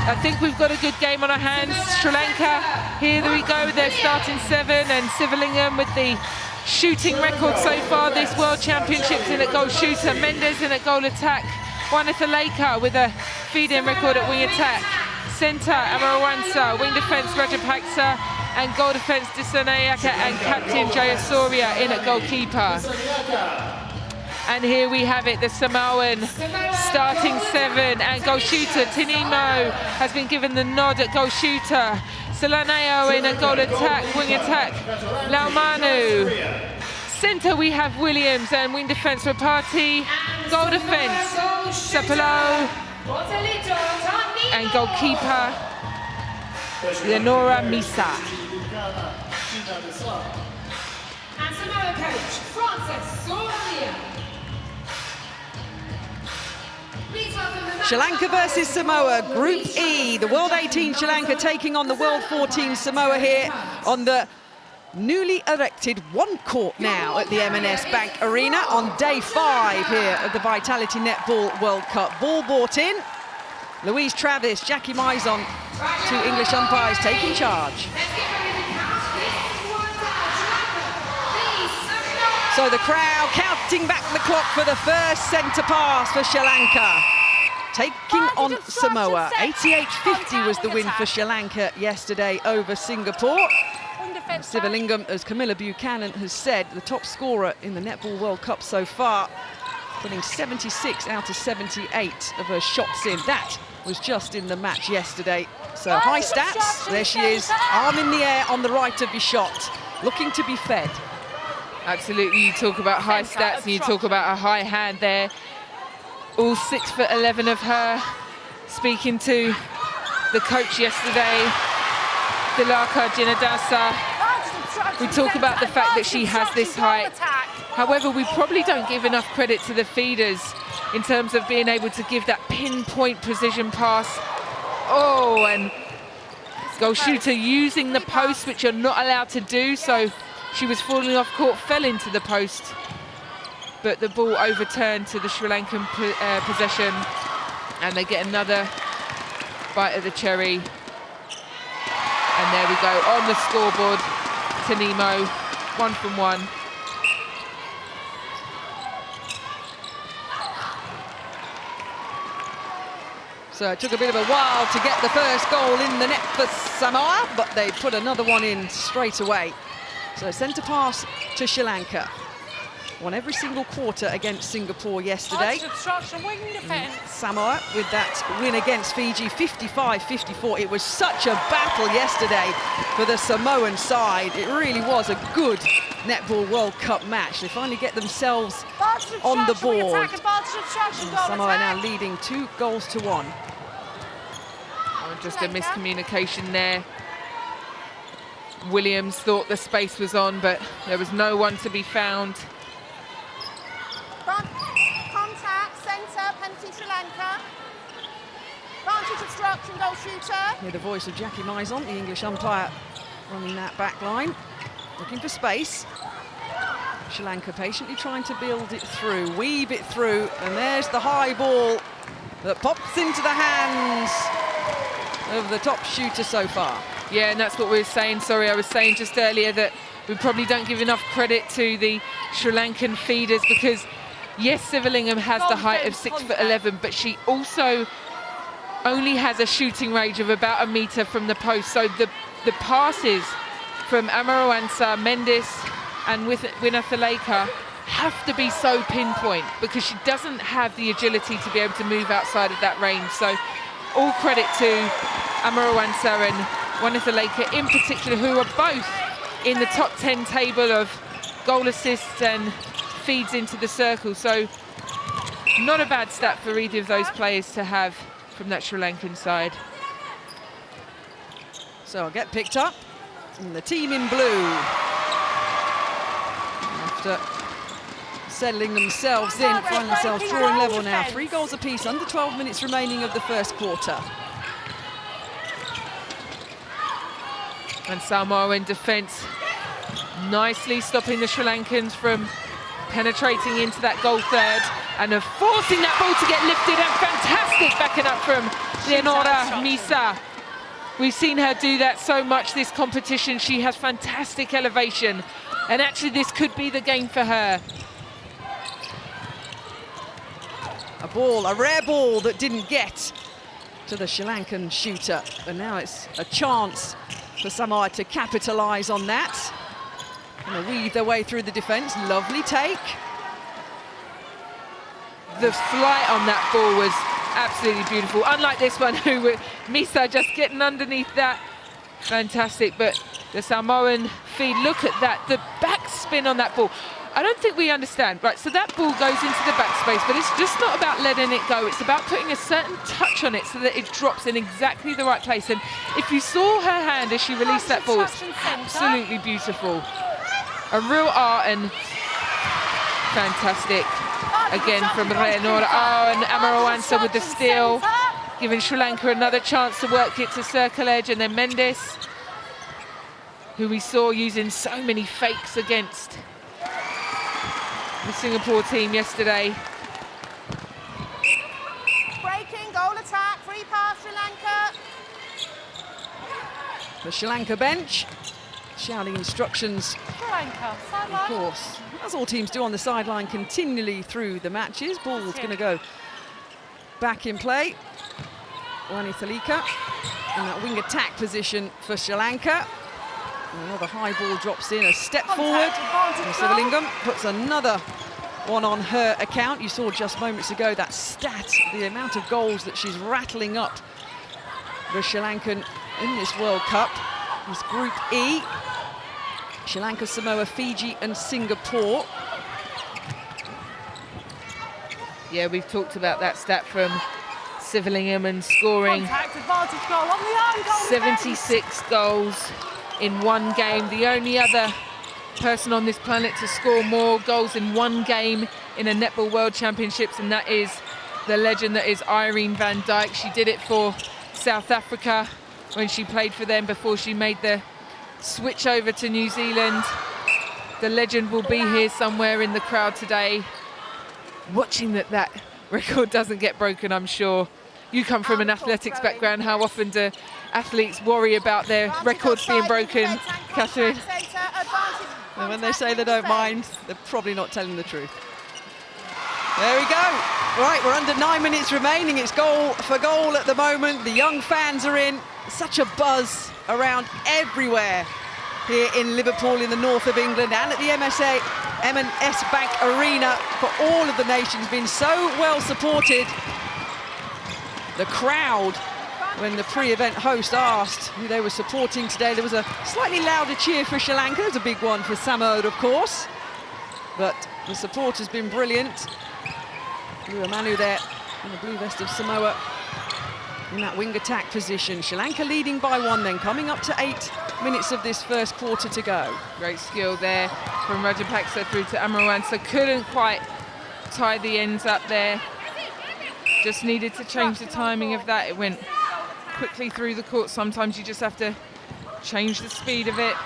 I think we've got a good game on our hands. Sri Lanka, here we go, they're starting 7, and Sivalingam with the shooting record so far this World Championships in at goal shooter, Mendes in at goal attack, Wanathaleka with a feed-in record at wing attack, centre Amarawansa, wing defence Rajapaksa, and goal defence Disanayaka, and captain Jayasuriya in at goalkeeper. And here we have it, the Samoan starting 7, and goal shooter Tinimo has been given the nod at goal shooter. Solaneo in a goal attack, wing attack, Laumanu. Centre we have Williams, and wing defence Rapati, goal defence Sapalo, and goalkeeper Leonora Misa. And Samoa coach Francis Soria. Sri Lanka versus Samoa, Group E. The World 18 Sri Lanka taking on the World 14 Samoa here on the newly erected one court now at the M&S Bank Arena on day 5 here of the Vitality Netball World Cup. Ball brought in. Louise Travis, Jackie Maison, 2 English umpires taking charge. So the crowd counting back the clock for the first centre pass for Sri Lanka. Taking on Samoa. 88-50 was the win for Sri Lanka yesterday over Singapore. Sivalingam, as Camilla Buchanan has said, the top scorer in the Netball World Cup so far, putting 76 out of 78 of her shots in. That was just in the match yesterday. So high stats, there she is, arm in the air on the right of your shot, looking to be fed. Absolutely, you talk about high stats and you talk about a high hand there. All 6'11" of her. Speaking to the coach yesterday, Dilaka Jinadasa, we talk about the fact that she has this height. However, we probably don't give enough credit to the feeders in terms of being able to give that pinpoint precision pass. Oh, and goal shooter using the post, which you're not allowed to do, so she was falling off court, fell into the post, but the ball overturned to the Sri Lankan possession, and they get another bite of the cherry. And there we go, on the scoreboard, Tanimo, 1 from 1. So it took a bit of a while to get the first goal in the net for Samoa, but they put another one in straight away. So centre pass to Sri Lanka. Won every single quarter against Singapore yesterday. Samoa with that win against Fiji, 55-54. It was such a battle yesterday for the Samoan side. It really was a good Netball World Cup match. They finally get themselves on the board. And Samoa now leading 2-1. Oh, just a miscommunication there. Williams thought the space was on, but there was no one to be found. Contact, centre, penalty Sri Lanka. Vantage obstruction, goal shooter. Hear the voice of Jackie Maison, the English umpire, running that back line, looking for space. Sri Lanka patiently trying to build it through, weave it through, and there's the high ball that pops into the hands of the top shooter so far. Yeah, and that's what we were saying. Sorry, I was saying just earlier that we probably don't give enough credit to the Sri Lankan feeders, because yes, Sivalingam has the height of 6'11", but she also only has a shooting range of about 1 metre from the post. So the passes from Amarawansa, Mendes and Wanathaleka have to be so pinpoint, because she doesn't have the agility to be able to move outside of that range. So all credit to Amarawansa and Wanathaleka in particular, who are both in the top 10 table of goal assists and feeds into the circle. So not a bad stat for either of those players to have from that Sri Lankan side. So I'll get picked up, and the team in blue, after settling themselves in, find themselves drawing level now. 3 goals apiece, under 12 minutes remaining of the first quarter. And Samoa in defence, nicely stopping the Sri Lankans from penetrating into that goal third. and of forcing that ball to get lifted, and fantastic backing up from Leonora Misa. We've seen her do that so much this competition. She has fantastic elevation, and actually this could be the game for her. A ball, a rare ball that didn't get to the Sri Lankan shooter, and now it's a chance for Samoa to capitalise on that. And weave their way through the defence. Lovely take. The flight on that ball was absolutely beautiful. Unlike this one, Misa just getting underneath that. Fantastic, but the Samoan feed, look at that. The backspin on that ball. I don't think we understand. Right, so that ball goes into the backspace, but it's just not about letting it go. It's about putting a certain touch on it so that it drops in exactly the right place. And if you saw her hand as she released that ball, it's absolutely beautiful. A real art, and fantastic. Again from Leonora. Oh, and Amarawansa with the steal, giving Sri Lanka another chance to work it to circle edge. And then Mendes, who we saw using so many fakes against the Singapore team yesterday. Breaking, goal attack, free pass, Sri Lanka. The Sri Lanka bench shouting instructions, Sri Lanka, of sideline. course, as all teams do on the sideline continually through the matches. Ball's going to go back in play. Wani Thalika in that wing attack position for Sri Lanka. And another high ball drops in, a step forward. And Sivalingam puts another one on her account. You saw just moments ago that stat, the amount of goals that she's rattling up the Sri Lankan in this World Cup. It's Group E. Sri Lanka, Samoa, Fiji and Singapore. Yeah, we've talked about that stat from Sivalingam, and scoring Contact advantage goal on the own goal. 76 goals in one game. The only other person on this planet to score more goals in one game in a Netball World Championships, and that is the legend that is Irene van Dijk. She did it for South Africa when she played for them before she made the switch over to New Zealand. The legend will be here somewhere in the crowd today, watching that record doesn't get broken, I'm sure. You come from an athletics background. How often do athletes worry about their records being broken, Catherine? And when they say they don't mind, they're probably not telling the truth. There we go. Right, we're under 9 minutes remaining. It's goal for goal at the moment. The young fans are in. Such a buzz around everywhere here in Liverpool, in the north of England, and at the M&S Bank Arena for all of the nations, been so well supported. The crowd, when the pre-event host asked who they were supporting today, there was a slightly louder cheer for Sri Lanka. There's a big one for Samoa, of course, but the support has been brilliant. Lua Manu there in the blue vest of Samoa in that wing attack position. Sri Lanka leading by 1 then, coming up to 8 minutes of this first quarter to go. Great skill there from Rajapaksa through to Amarawansa. Couldn't quite tie the ends up there. Just needed to change the timing of that. It went quickly through the court. Sometimes you just have to change the speed of it.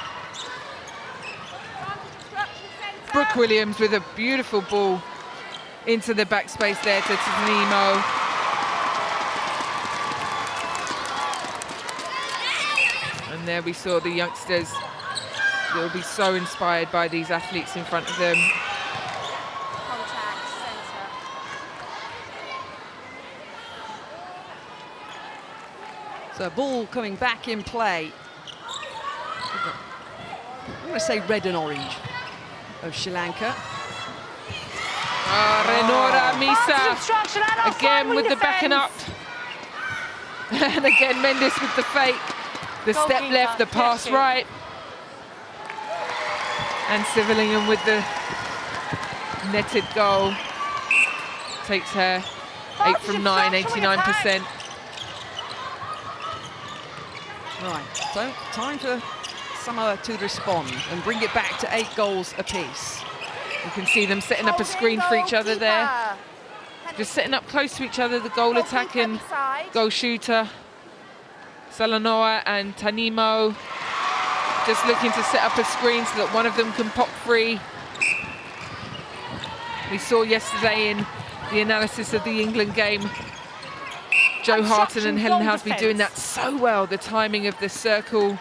Brooke Williams with a beautiful ball into the backspace there to Tanimo. And there we saw the youngsters. They'll be so inspired by these athletes in front of them. Contact, centre. So ball coming back in play. I'm going to say red and orange of Sri Lanka. Leonora Misa again with the backing up. And again Mendes with the fake. The step left, the pass right. And Sivalingam with the netted goal. Takes her 8 from 9, 89%. Right, so time for Samoa to respond and bring it back to 8 goals apiece. You can see them setting up a screen for each other there. Just setting up close to each other, the goal attack and goal shooter. Salanoa and Tanimo just looking to set up a screen so that one of them can pop free. We saw yesterday in the analysis of the England game. Jo Harton and Helen Housby doing that so well. The timing of the circle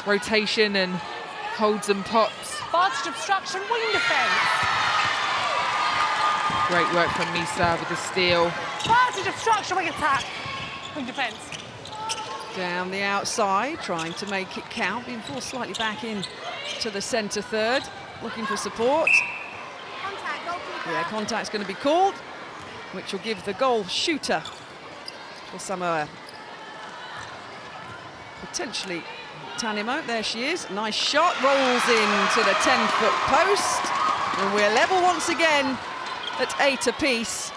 rotation and holds and pops. Advantage obstruction, wing defence. Great work from Misa with the steal. Advantage obstruction, wing attack. Wing defence. Down the outside, trying to make it count, being forced slightly back in to the centre third, looking for support. Contact, goalkeeper. Yeah, contact's going to be called, which will give the goal shooter for Samoa. Potentially Tanimo, there she is. Nice shot, rolls into the 10-foot post. And we're level once again at 8 apiece.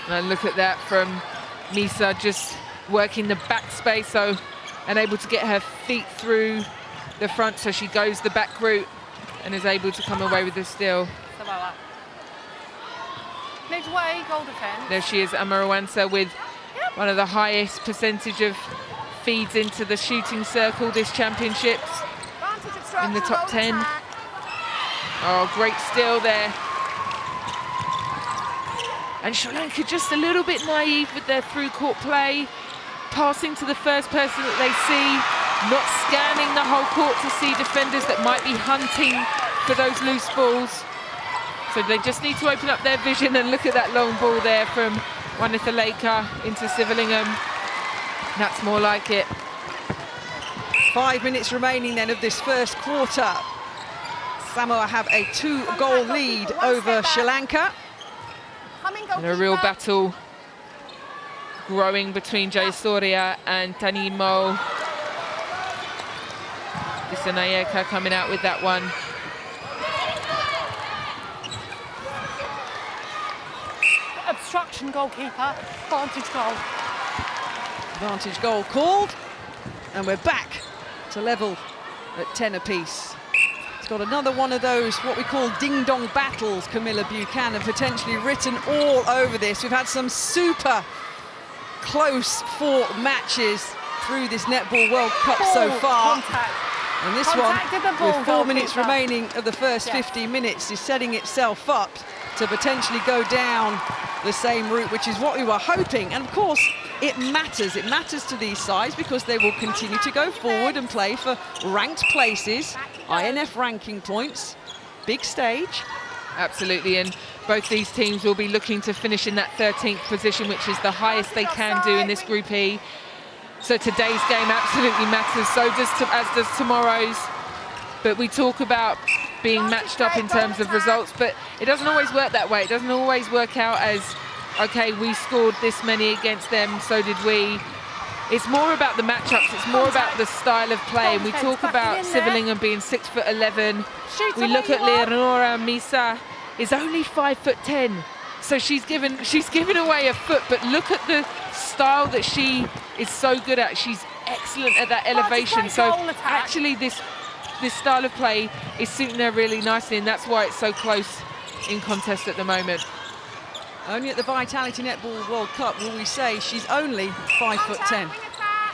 And look at that from Misa, just working the back space, so and able to get her feet through the front, so she goes the back route and is able to come away with the steal. Samoa. Midway, goal defence. There she is, Amarawansa, with one of the highest percentage of feeds into the shooting circle this championships, Advantage obstruction, in the top goal 10. attack. Oh, great steal there. And Sri Lanka just a little bit naive with their through-court play, passing to the first person that they see, not scanning the whole court to see defenders that might be hunting for those loose balls. So they just need to open up their vision, and look at that long ball there from Wanitha Laker into Sivalingham. That's more like it. 5 minutes remaining then of this first quarter. Samoa have a 2-goal lead over Sri Lanka. And a real battle growing between Jayasuriya and Tanimo. Isanayeka coming out with that one. Obstruction, goalkeeper. Advantage goal. Advantage goal called. And we're back to level at 10 apiece. It's got another one of those, what we call ding-dong battles, Camilla Buchanan, potentially written all over this. We've had some super close-fought matches through this Netball World Cup so far. Contact. And this Contacted the one, ball, with 4 minutes goalkeeper. remaining of the first 15 minutes, is setting itself up to potentially go down the same route, which is what we were hoping. And of course, it matters. It matters to these sides because they will continue to go forward and play for ranked places, INF ranking points, big stage. Absolutely, and both these teams will be looking to finish in that 13th position, which is the highest they can do in this Group E. So today's game absolutely matters, so as does tomorrow's. But we talk about being matched up in terms of results, but it doesn't always work that way. It doesn't always work out as, okay, we scored this many against them, so did we. It's more about the matchups, it's more about the style of play. And we talk about Sivalingham being 6'11". We look at Leonora Misa is only 5'10". So she's given away a foot, but look at the style that she is so good at. She's excellent at that elevation. So actually this style of play is suiting her really nicely, and that's why it's so close in contest at the moment. Only at the Vitality Netball World Cup will we say she's only 5'10",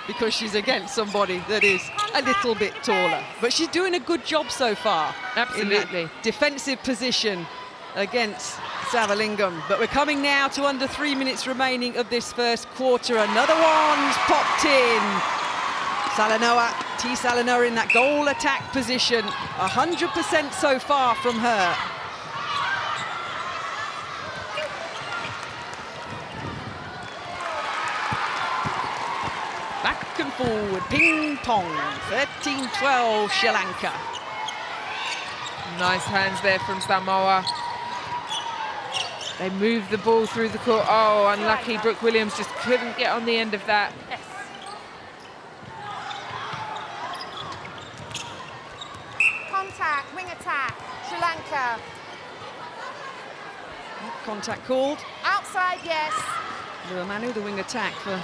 because she's against somebody that is a little bit taller. But she's doing a good job so far. Absolutely. In that defensive position against Savalingam. But we're coming now to under 3 minutes remaining of this first quarter. Another one's popped in. Salanoa, T. Salanoa in that goal attack position. 100% so far from her. Back and forward, ping pong, 13-12 Sri Lanka. Nice hands there from Samoa. They move the ball through the court. Oh, unlucky, Brooke Williams just couldn't get on the end of that. Yes. Contact, wing attack, Sri Lanka. Contact called. Outside, yes. Manu, the wing attack for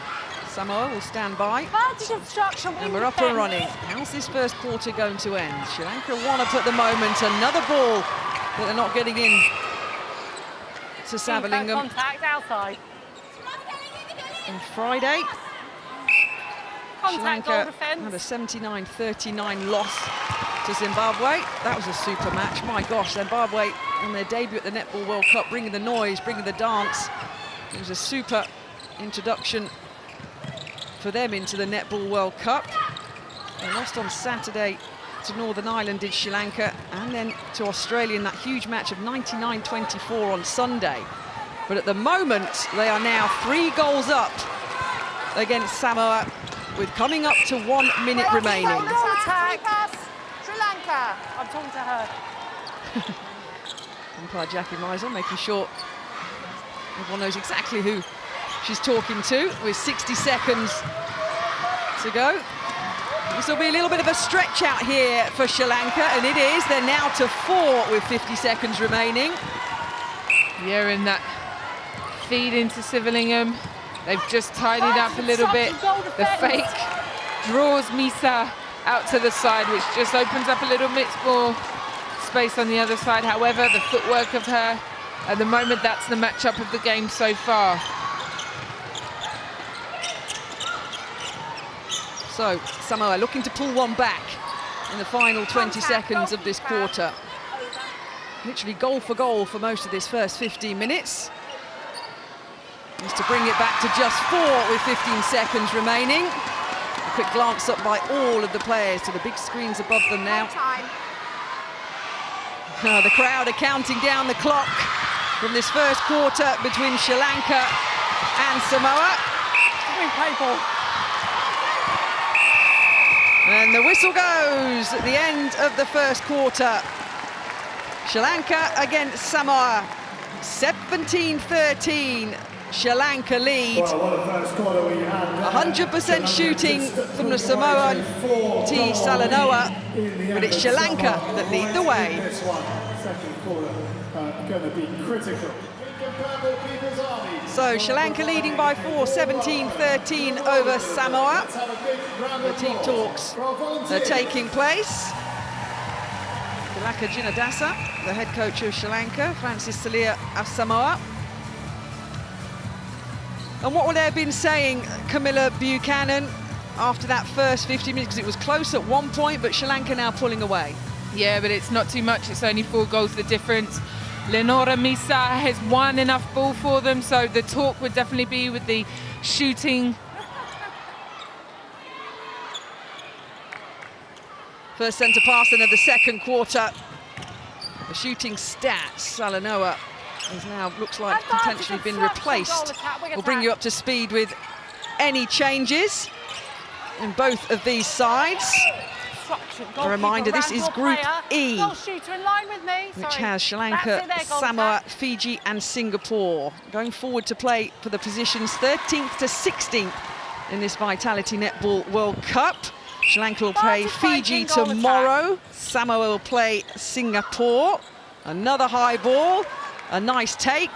Samoa, will stand by. Advantage obstruction, wing And we're up and defence. running. How's this first quarter going to end? Sri Lanka one up at the moment. Another ball that they're not getting in to Savalingam. Contact, outside. On Friday, Sri Contact, goal Lanka defence. had a 79-39 loss to Zimbabwe. That was a super match. My gosh, Zimbabwe on their debut at the Netball World Cup, bringing the noise, bringing the dance. It was a super introduction for them into the Netball World Cup. They lost on Saturday to Northern Ireland, did Sri Lanka, and then to Australia in that huge match of 99-24 on Sunday. But at the moment, they are now 3 goals up against Samoa, with coming up to 1 minute remaining. Attack. Pass. Sri Lanka. I'm talking to her. Umpire Jackie Miser making sure everyone knows exactly who she's talking to, with 60 seconds to go. This will be a little bit of a stretch out here for Sri Lanka, and it is. They're now to 4 with 50 seconds remaining. Yeah, and that feed into Civilingham. They've just tidied up a little bit. The fake draws Misa out to the side, which just opens up a little bit more space on the other side. However, the footwork of her, at the moment, that's the matchup of the game so far. So Samoa looking to pull one back in the final 20 seconds of this quarter. Literally goal for most of this first 15 minutes. Needs to bring it back to just 4 with 15 seconds remaining. A quick glance up by all of the players to the big screens above them now. The crowd are counting down the clock from this first quarter between Sri Lanka and Samoa. And the whistle goes at the end of the first quarter. Sri Lanka against Samoa, 17-13. Sri Lanka lead. 100% shooting from the Samoan T. Salanoa, but it's Sri Lanka that lead the way. Second quarter going to be critical. So Sri Lanka leading by 4, 17-13 over Samoa. The team talks are taking place. Tilaka Jinadasa, the head coach of Sri Lanka, Francis Salia of Samoa. And what would they have been saying, Camilla Buchanan, after that first 50 minutes? Because it was close at one point, but Sri Lanka now pulling away. Yeah, but it's not too much. It's only 4 goals the difference. Lenora Misa has won enough ball for them, so the talk would definitely be with the shooting. First centre pass in of the second quarter. The shooting stats, Salanoa has now, looks like, potentially been replaced. We'll bring you up to speed with any changes in both of these sides. A reminder, this is Group E, which has Sri Lanka, Samoa, Fiji and Singapore going forward to play for the positions 13th to 16th in this Vitality Netball World Cup. Sri Lanka will play Fiji tomorrow. Samoa will play Singapore. Another high ball, a nice take.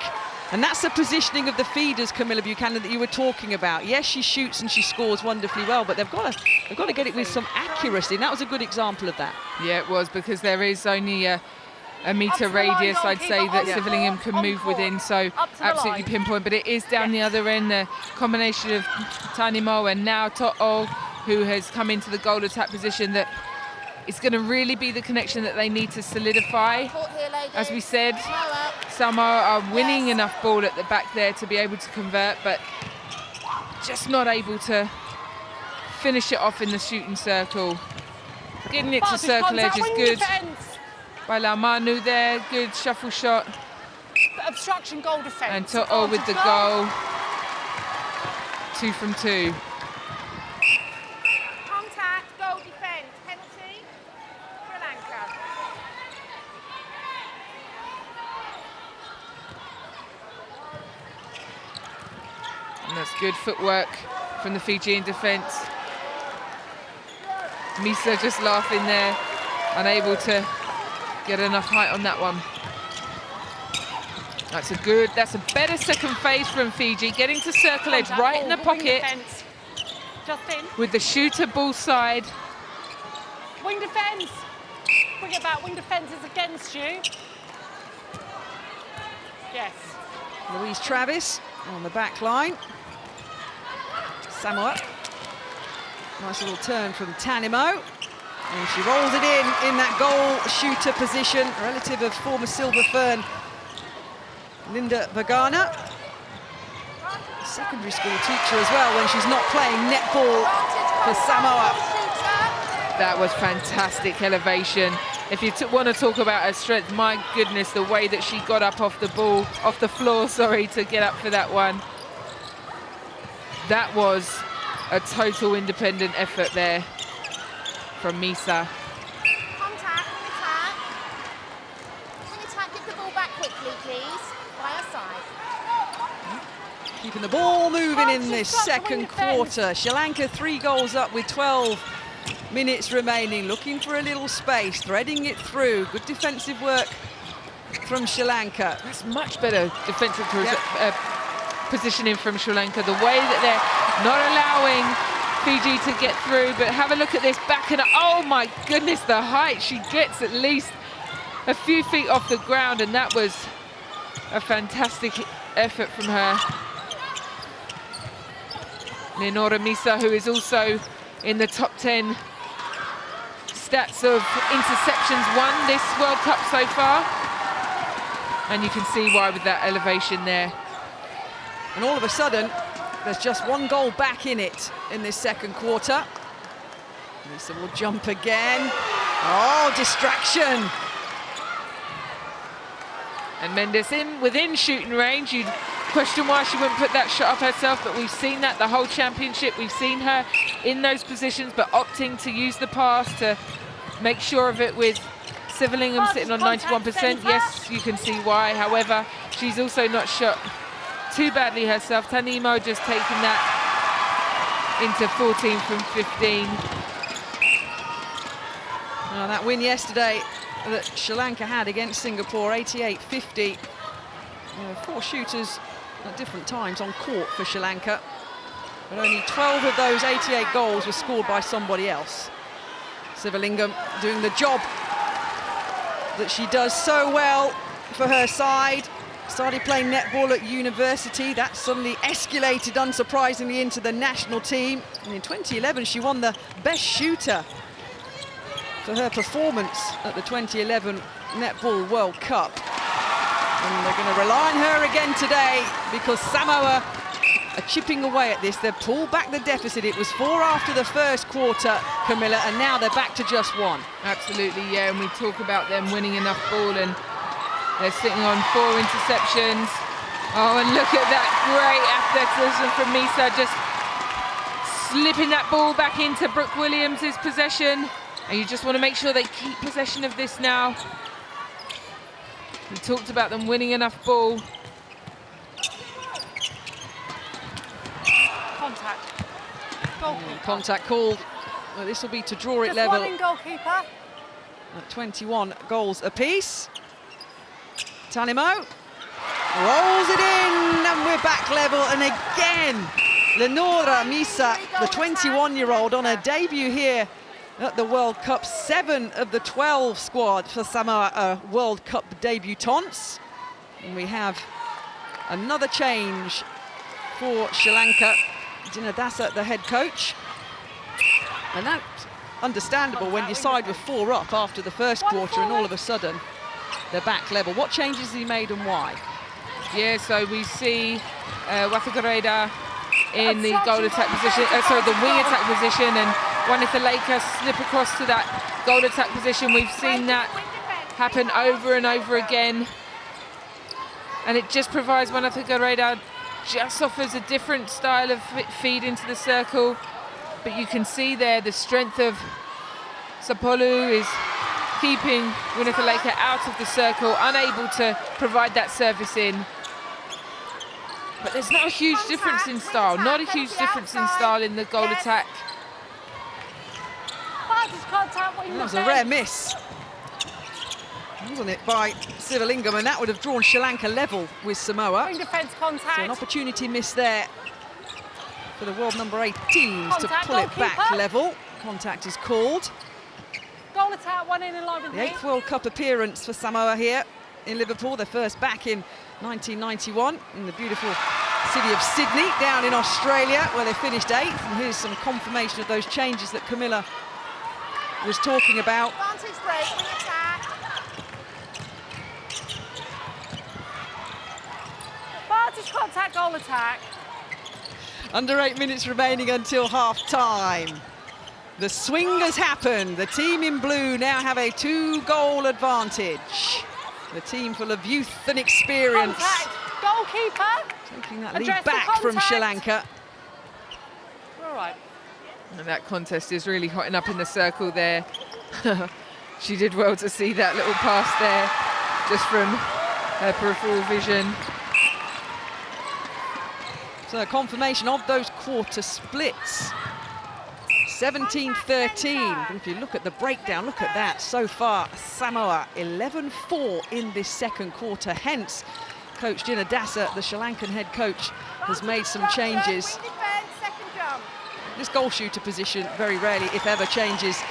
And that's the positioning of the feeders, Camilla Buchanan, that you were talking about. Yes, she shoots and she scores wonderfully well, but they've got to get it with some accuracy, and that was a good example of that. Yeah, it was, because there is only a metre radius, I'd say, that Civilingham can move within, so absolutely pinpoint. But it is down the other end, the combination of Tanimo and now To'o, who has come into the goal attack position, that it's going to really be the connection that they need to solidify. As we said, Samoa are winning enough ball at the back there to be able to convert, but just not able to finish it off in the shooting circle. Getting it to circle edge is good by Laumanu there, good shuffle shot. Obstruction, goal defence. And To'o with the goal. 2 from 2. Contact, goal defence, penalty, Sri Lanka. And that's good footwork from the Fijian defence. Misa just laughing there, unable to get enough height on that one. That's a better second phase from Fiji, getting to circle edge right in the pocket with the shooter ball side. Wing defence. Bring it back, wing defence is against you. Yes. Louise Travis on the back line. Samoa. Nice little turn from Tanimo. And she rolls it in that goal shooter position, a relative of former Silver Fern Linda Vagana. Secondary school teacher as well when she's not playing netball for Samoa. That was fantastic elevation. If you want to talk about her strength, my goodness, the way that she got up off the floor, to get up for that one. That was a total independent effort there from Misa. Contact, wing attack, give the ball back quickly, please, by her side. Keeping the ball moving in this second quarter. Sri Lanka 3 goals up with 12 minutes remaining, looking for a little space, threading it through. Good defensive work from Sri Lanka. That's much better defensive positioning from Sri Lanka. The way that they're not allowing Fiji to get through, but have a look at this back and oh my goodness, the height. She gets at least a few feet off the ground, and that was a fantastic effort from her. Leonora Misa, who is also in the top 10 stats of interceptions won this World Cup so far. And you can see why with that elevation there. And all of a sudden, there's just 1 goal back in it in this second quarter. Misa will jump again. Oh, distraction. And Mendes within shooting range. You'd question why she wouldn't put that shot up herself, but we've seen that the whole championship. We've seen her in those positions, but opting to use the pass to make sure of it with Sivalingham sitting on 91%. Yes, you can see why. However, she's also not shot too badly herself. Tanimo just taking that into 14 from 15. Well, that win yesterday that Sri Lanka had against Singapore, 88-50. 4 shooters at different times on court for Sri Lanka, but only 12 of those 88 goals were scored by somebody else. Sivalingham doing the job that she does so well for her side. Started playing netball at university. That suddenly escalated, unsurprisingly, into the national team. And in 2011, she won the Best Shooter for her performance at the 2011 Netball World Cup. And they're going to rely on her again today because Samoa are chipping away at this. They've pulled back the deficit. It was 4 after the first quarter, Camilla, and now they're back to just 1. Absolutely, yeah, and we talk about them winning enough ball, and they're sitting on 4 interceptions. Oh, and look at that great athleticism from Misa, just slipping that ball back into Brooke Williams' possession. And you just want to make sure they keep possession of this now. We talked about them winning enough ball. Contact. Goalkeeper. Contact called. Well, this will be to draw it Just level. 1 in goalkeeper. At 21 goals apiece. Tanimo rolls it in, and we're back level. And again, Leonora Misa, the 21-year-old, on her debut here at the World Cup. 7 of the 12 squad for Samoa are World Cup debutantes. And we have another change for Sri Lanka. Dinadasa, the head coach. And that's understandable when your side were 4 up after the first quarter and all of a sudden they're back level. What changes has he made and why? Yeah, so we see Wathagareda in the goal attack position, the wing attack position, and Wanitha Laker slip across to that goal attack position. We've seen that happen over and over again. And it just provides Wathagareda, just offers a different style of feed into the circle. But you can see there the strength of Sapolu is keeping Wanitha Laker out of the circle, unable to provide that service in. But there's not a huge difference in style, not a huge difference in style in the goal attack. That was a rare miss, wasn't it, by Sivalingham, and that would have drawn Sri Lanka level with Samoa. Wing defence contact. So an opportunity miss there for the world number 8 teams to pull it back level. Contact is called. Goal attack, 1 in line with the 8th World Cup appearance for Samoa here in Liverpool, their first back in 1991 in the beautiful city of Sydney down in Australia, where they finished 8th. And here's some confirmation of those changes that Camilla was talking about. Advantage break, wing attack. Advantage contact, goal attack. Under 8 minutes remaining until half-time. The swing has happened. The team in blue now have a 2-goal advantage. The team full of youth and experience. Contact, goalkeeper. Taking that lead Address the back from Sri contact. Lanka. All right. And that contest is really hotting up in the circle there. She did well to see that little pass there, just from her peripheral vision. So a confirmation of those quarter splits. 17-13, but if you look at the breakdown, look at that. So far, Samoa 11-4 in this second quarter. Hence, Coach Dasa, the Sri Lankan head coach, has made some changes. This goal shooter position very rarely, if ever, changes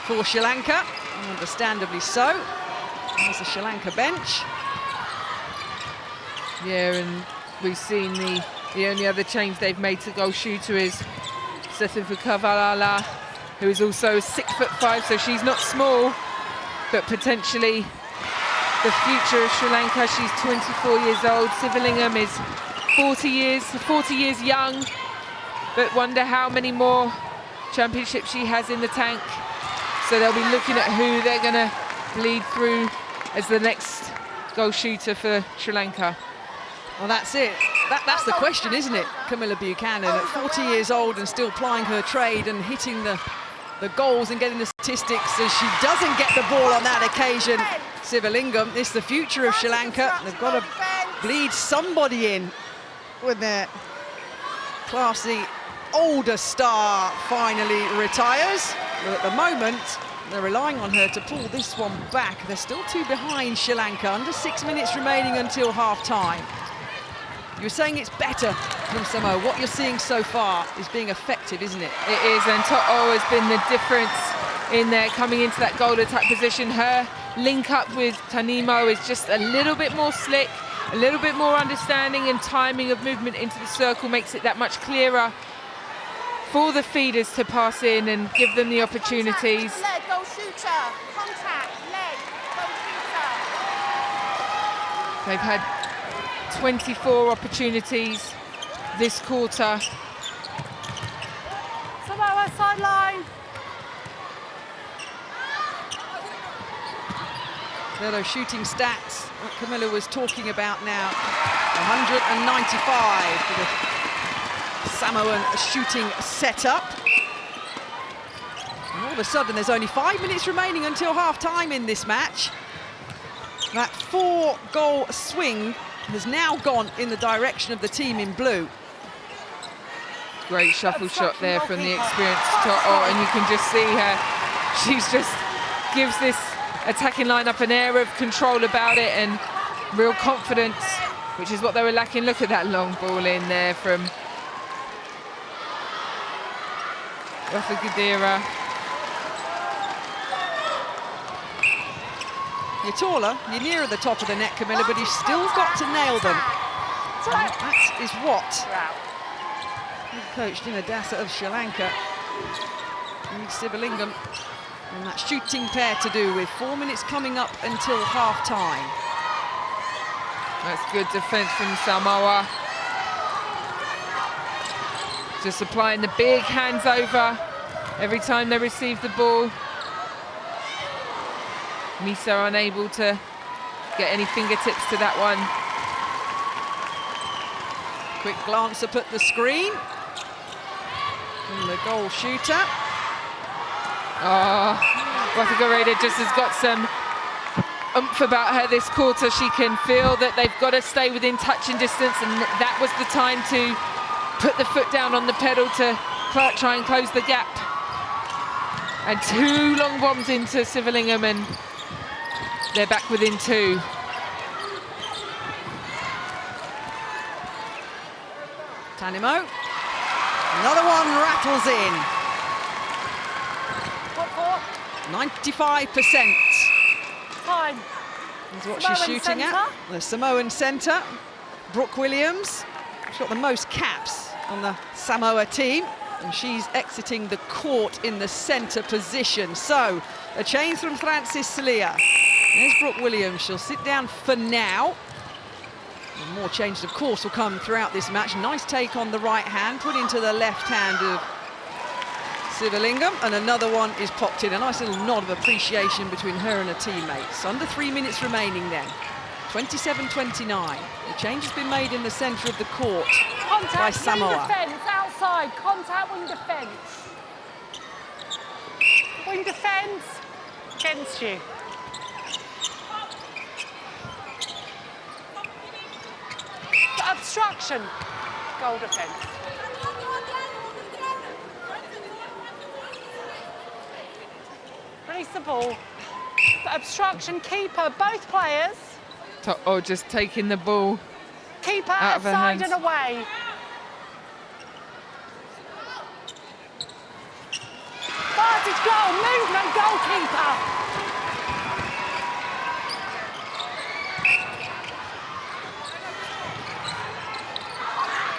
for Sri Lanka, and understandably so. There's the Sri Lanka bench. Yeah, and we've seen the only other change they've made to goal shooter is Sethifa Kavalala, who is also 6'5", so she's not small, but potentially the future of Sri Lanka. She's 24 years old. Sivalingham is 40 years young, but wonder how many more championships she has in the tank. So they'll be looking at who they're going to bleed through as the next goal shooter for Sri Lanka. Well, that's it. That's the question, isn't it? Camilla Buchanan, at 40 years old and still plying her trade and hitting the goals and getting the statistics, as she doesn't get the ball on that occasion. Sivalingham, it's the future of Sri Lanka. They've got to bleed somebody in when their classy older star finally retires. But at the moment, they're relying on her to pull this one back. They're still 2 behind Sri Lanka, under 6 minutes remaining until half-time. You're saying it's better from Samoa. What you're seeing so far is being effective, isn't it? It is, and To'o has been the difference in there coming into that goal attack position. Her link up with Tanimo is just a little bit more slick, a little bit more understanding, and timing of movement into the circle makes it that much clearer for the feeders to pass in and give them the opportunities. Leg, goal shooter. Contact, leg, goal shooter. They've had 24 opportunities this quarter. Samoa sideline. They're those shooting stats that Camilla was talking about now. 195 for the Samoan shooting setup. And all of a sudden, there's only 5 minutes remaining until half-time in this match. That 4-goal swing has now gone in the direction of the team in blue. Great shuffle shot there from the experienced To'o, and you can just see her. She's just gives this attacking lineup an air of control about it and real confidence, which is what they were lacking. Look at that long ball in there from Rafa Gadira. You're taller, you're nearer the top of the net, Camilla, but you've still got to nail them. And that is what Coach Dasa of Sri Lanka needs Sivalingham and that shooting pair to do with. 4 minutes coming up until half-time. That's good defence from Samoa. Just applying the big hands over every time they receive the ball. Misa unable to get any fingertips to that one. Quick glance up at the screen from the goal shooter. Oh, Rafa Gareda just has got some oomph about her this quarter. She can feel that they've got to stay within touching distance, and that was the time to put the foot down on the pedal to try and close the gap. And 2 long bombs into Sivalingham, and they're back within 2. Tanimo. Another one rattles in. What for? 95%. Time. Is what Samoan she's shooting centre. at. The Samoan centre, Brooke Williams. She's got the most caps on the Samoa team. And she's exiting the court in the centre position. So, a change from Francis Celia. There's Brooke Williams. She'll sit down for now. And more changes, of course, will come throughout this match. Nice take on the right hand, put into the left hand of Sivalingam, and another one is popped in. A nice little nod of appreciation between her and her teammates. Under 3 minutes remaining then. 27-29. The change has been made in the centre of the court by Samoa. Wing defence, outside. Contact, wing defence. Wing defence against you. Obstruction. Goal defence. Release the ball. Obstruction, keeper, both players. Oh, just taking the ball Keeper out of her outside hands. and away. Vantage goal, movement, goalkeeper.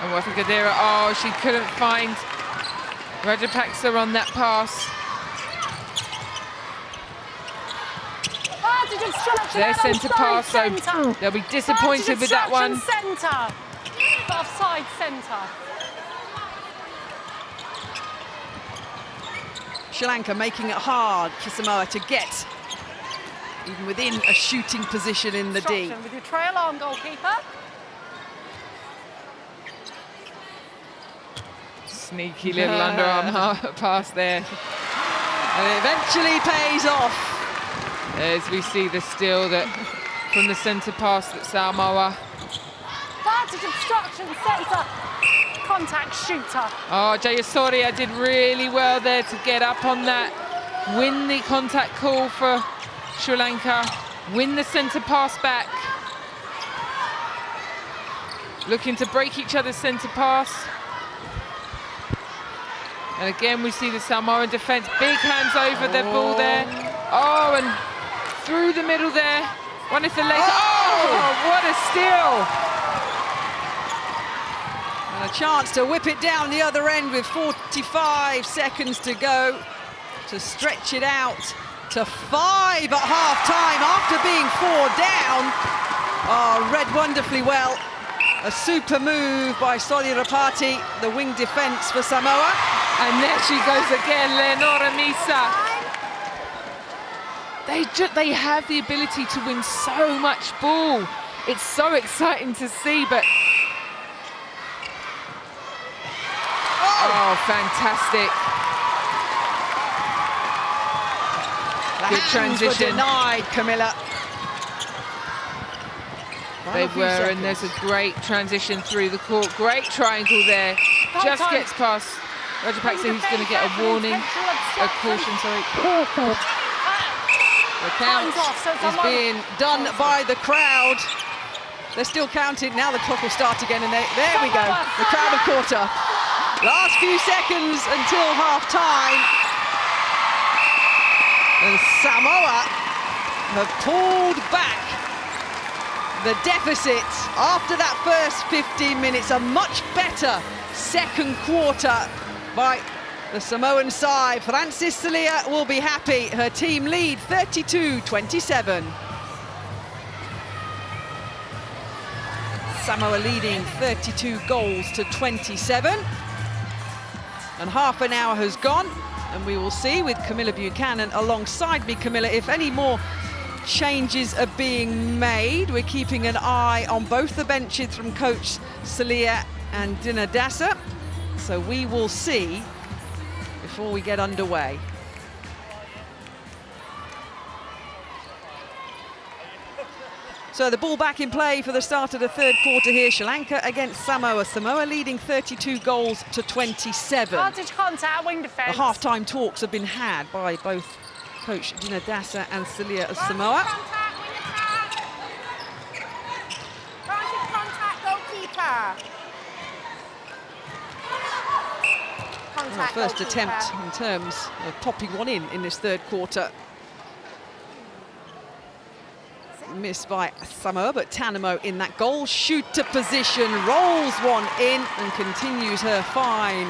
And Wathikadera, oh, she couldn't find Rajapaksa on that pass. Obstruction, Their centre pass, so centre. they'll be disappointed with that one. Centre. Offside centre. Sri Lanka making it hard for Samoa to get even within a shooting position in the D. With your trail arm, goalkeeper. Sneaky little underarm pass there. And it eventually pays off. As we see the steal that from the centre pass that Samoa. Vantage, obstruction, centre. Contact, shooter. Oh, Jayasoria did really well there to get up on that. Win the contact call for Sri Lanka. Win the centre pass back. Looking to break each other's centre pass. And again, we see the Samoan defence. Big hands over their ball there. Oh, and through the middle there. One is the later. Oh, what a steal. And a chance to whip it down the other end with 45 seconds to go to stretch it out to 5 at half-time after being 4 down. Oh, read wonderfully well. A super move by Soli Rapati, the wing defence for Samoa. And there she goes again, Leonora Misa. They have the ability to win so much ball. It's so exciting to see, but... Oh, fantastic. The Good hands were transition. denied, Camilla. They were, and there's a great transition through the court. Great triangle there. Just gets past Rajapaksa, who's going to get a warning, a caution, sorry. The count is being done by the crowd. They're still counting. Now the clock will start again, and there we go. The crowd have caught up. Last few seconds until half-time. And Samoa have pulled back the deficit after that first 15 minutes. A much better second quarter by the Samoan side. Francis Celia will be happy. Her team lead 32-27. Samoa leading 32 goals to 27. And half an hour has gone, and we will see with Camilla Buchanan alongside me, Camilla, if any more changes are being made. We're keeping an eye on both the benches from coach Celia and Dinadasa, so we will see before we get underway. So the ball back in play for the start of the third quarter here. Sri Lanka against Samoa. Samoa leading 32 goals to 27. Vantage contact, wing defence. The half-time talks have been had by both coach Dinadasa and Celia of Samoa. Vantage contact, goalkeeper. Well, first attempt in terms of popping one in this third quarter. missed by Samoa, but Tanimo in that goal shooter position, rolls one in and continues her fine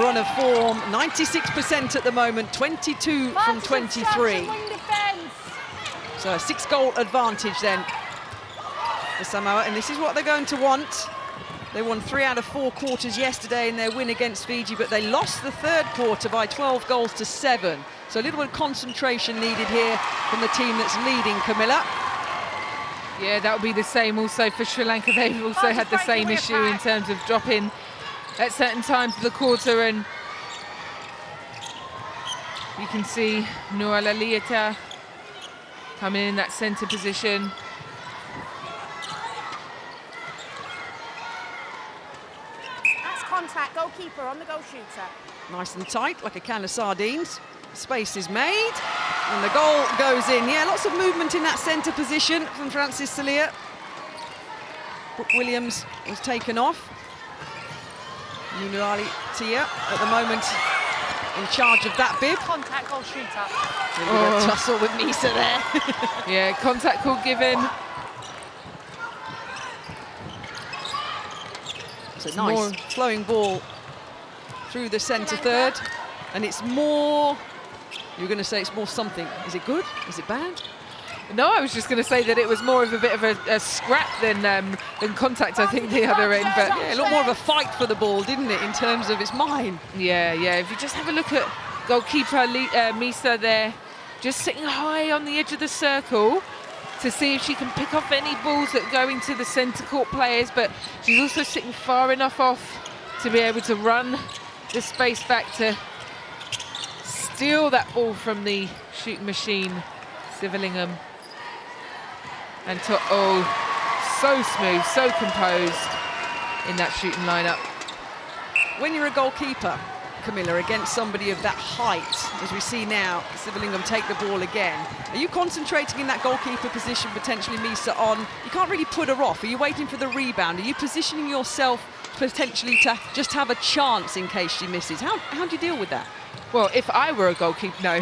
run of form. 96% at the moment, 22 from 23. So a 6-goal advantage then for Samoa, and this is what they're going to want. They won 3 out of 4 quarters yesterday in their win against Fiji, but they lost the 3rd quarter by 12 goals to 7. So a little bit of concentration needed here from the team that's leading, Camilla. Yeah, that will be the same also for Sri Lanka. They've also had the same issue in terms of dropping at certain times of the quarter, and you can see Noala Lieta coming in that centre position. That's contact, goalkeeper on the goal shooter. Nice and tight, like a can of sardines. Space is made, and the goal goes in. Yeah, lots of movement in that centre position from Francis Salia. Brooke Williams was taken off. Nunuali Tia at the moment in charge of that bib. Contact, goal shooter. A tussle with Misa there. Yeah, contact call given. It's a nice flowing ball through the centre third, and it's more. You're going to say it's more something. Is it good? Is it bad? No, I was just going to say that it was more of a bit of a scrap than contact, I think, the other end. But yeah, a lot more of a fight for the ball, didn't it, in terms of it's mine? Yeah. If you just have a look at goalkeeper Misa there, just sitting high on the edge of the circle to see if she can pick off any balls that go into the centre court players. But she's also sitting far enough off to be able to run the space back to steal that ball from the shooting machine, Sivalingham. And so smooth, so composed in that shooting lineup. When you're a goalkeeper, Camilla, against somebody of that height, as we see now, Sivalingham take the ball again, are you concentrating in that goalkeeper position, potentially Misa on? You can't really put her off. Are you waiting for the rebound? Are you positioning yourself potentially to just have a chance in case she misses? How do you deal with that? Well, if I were a goalkeeper, no.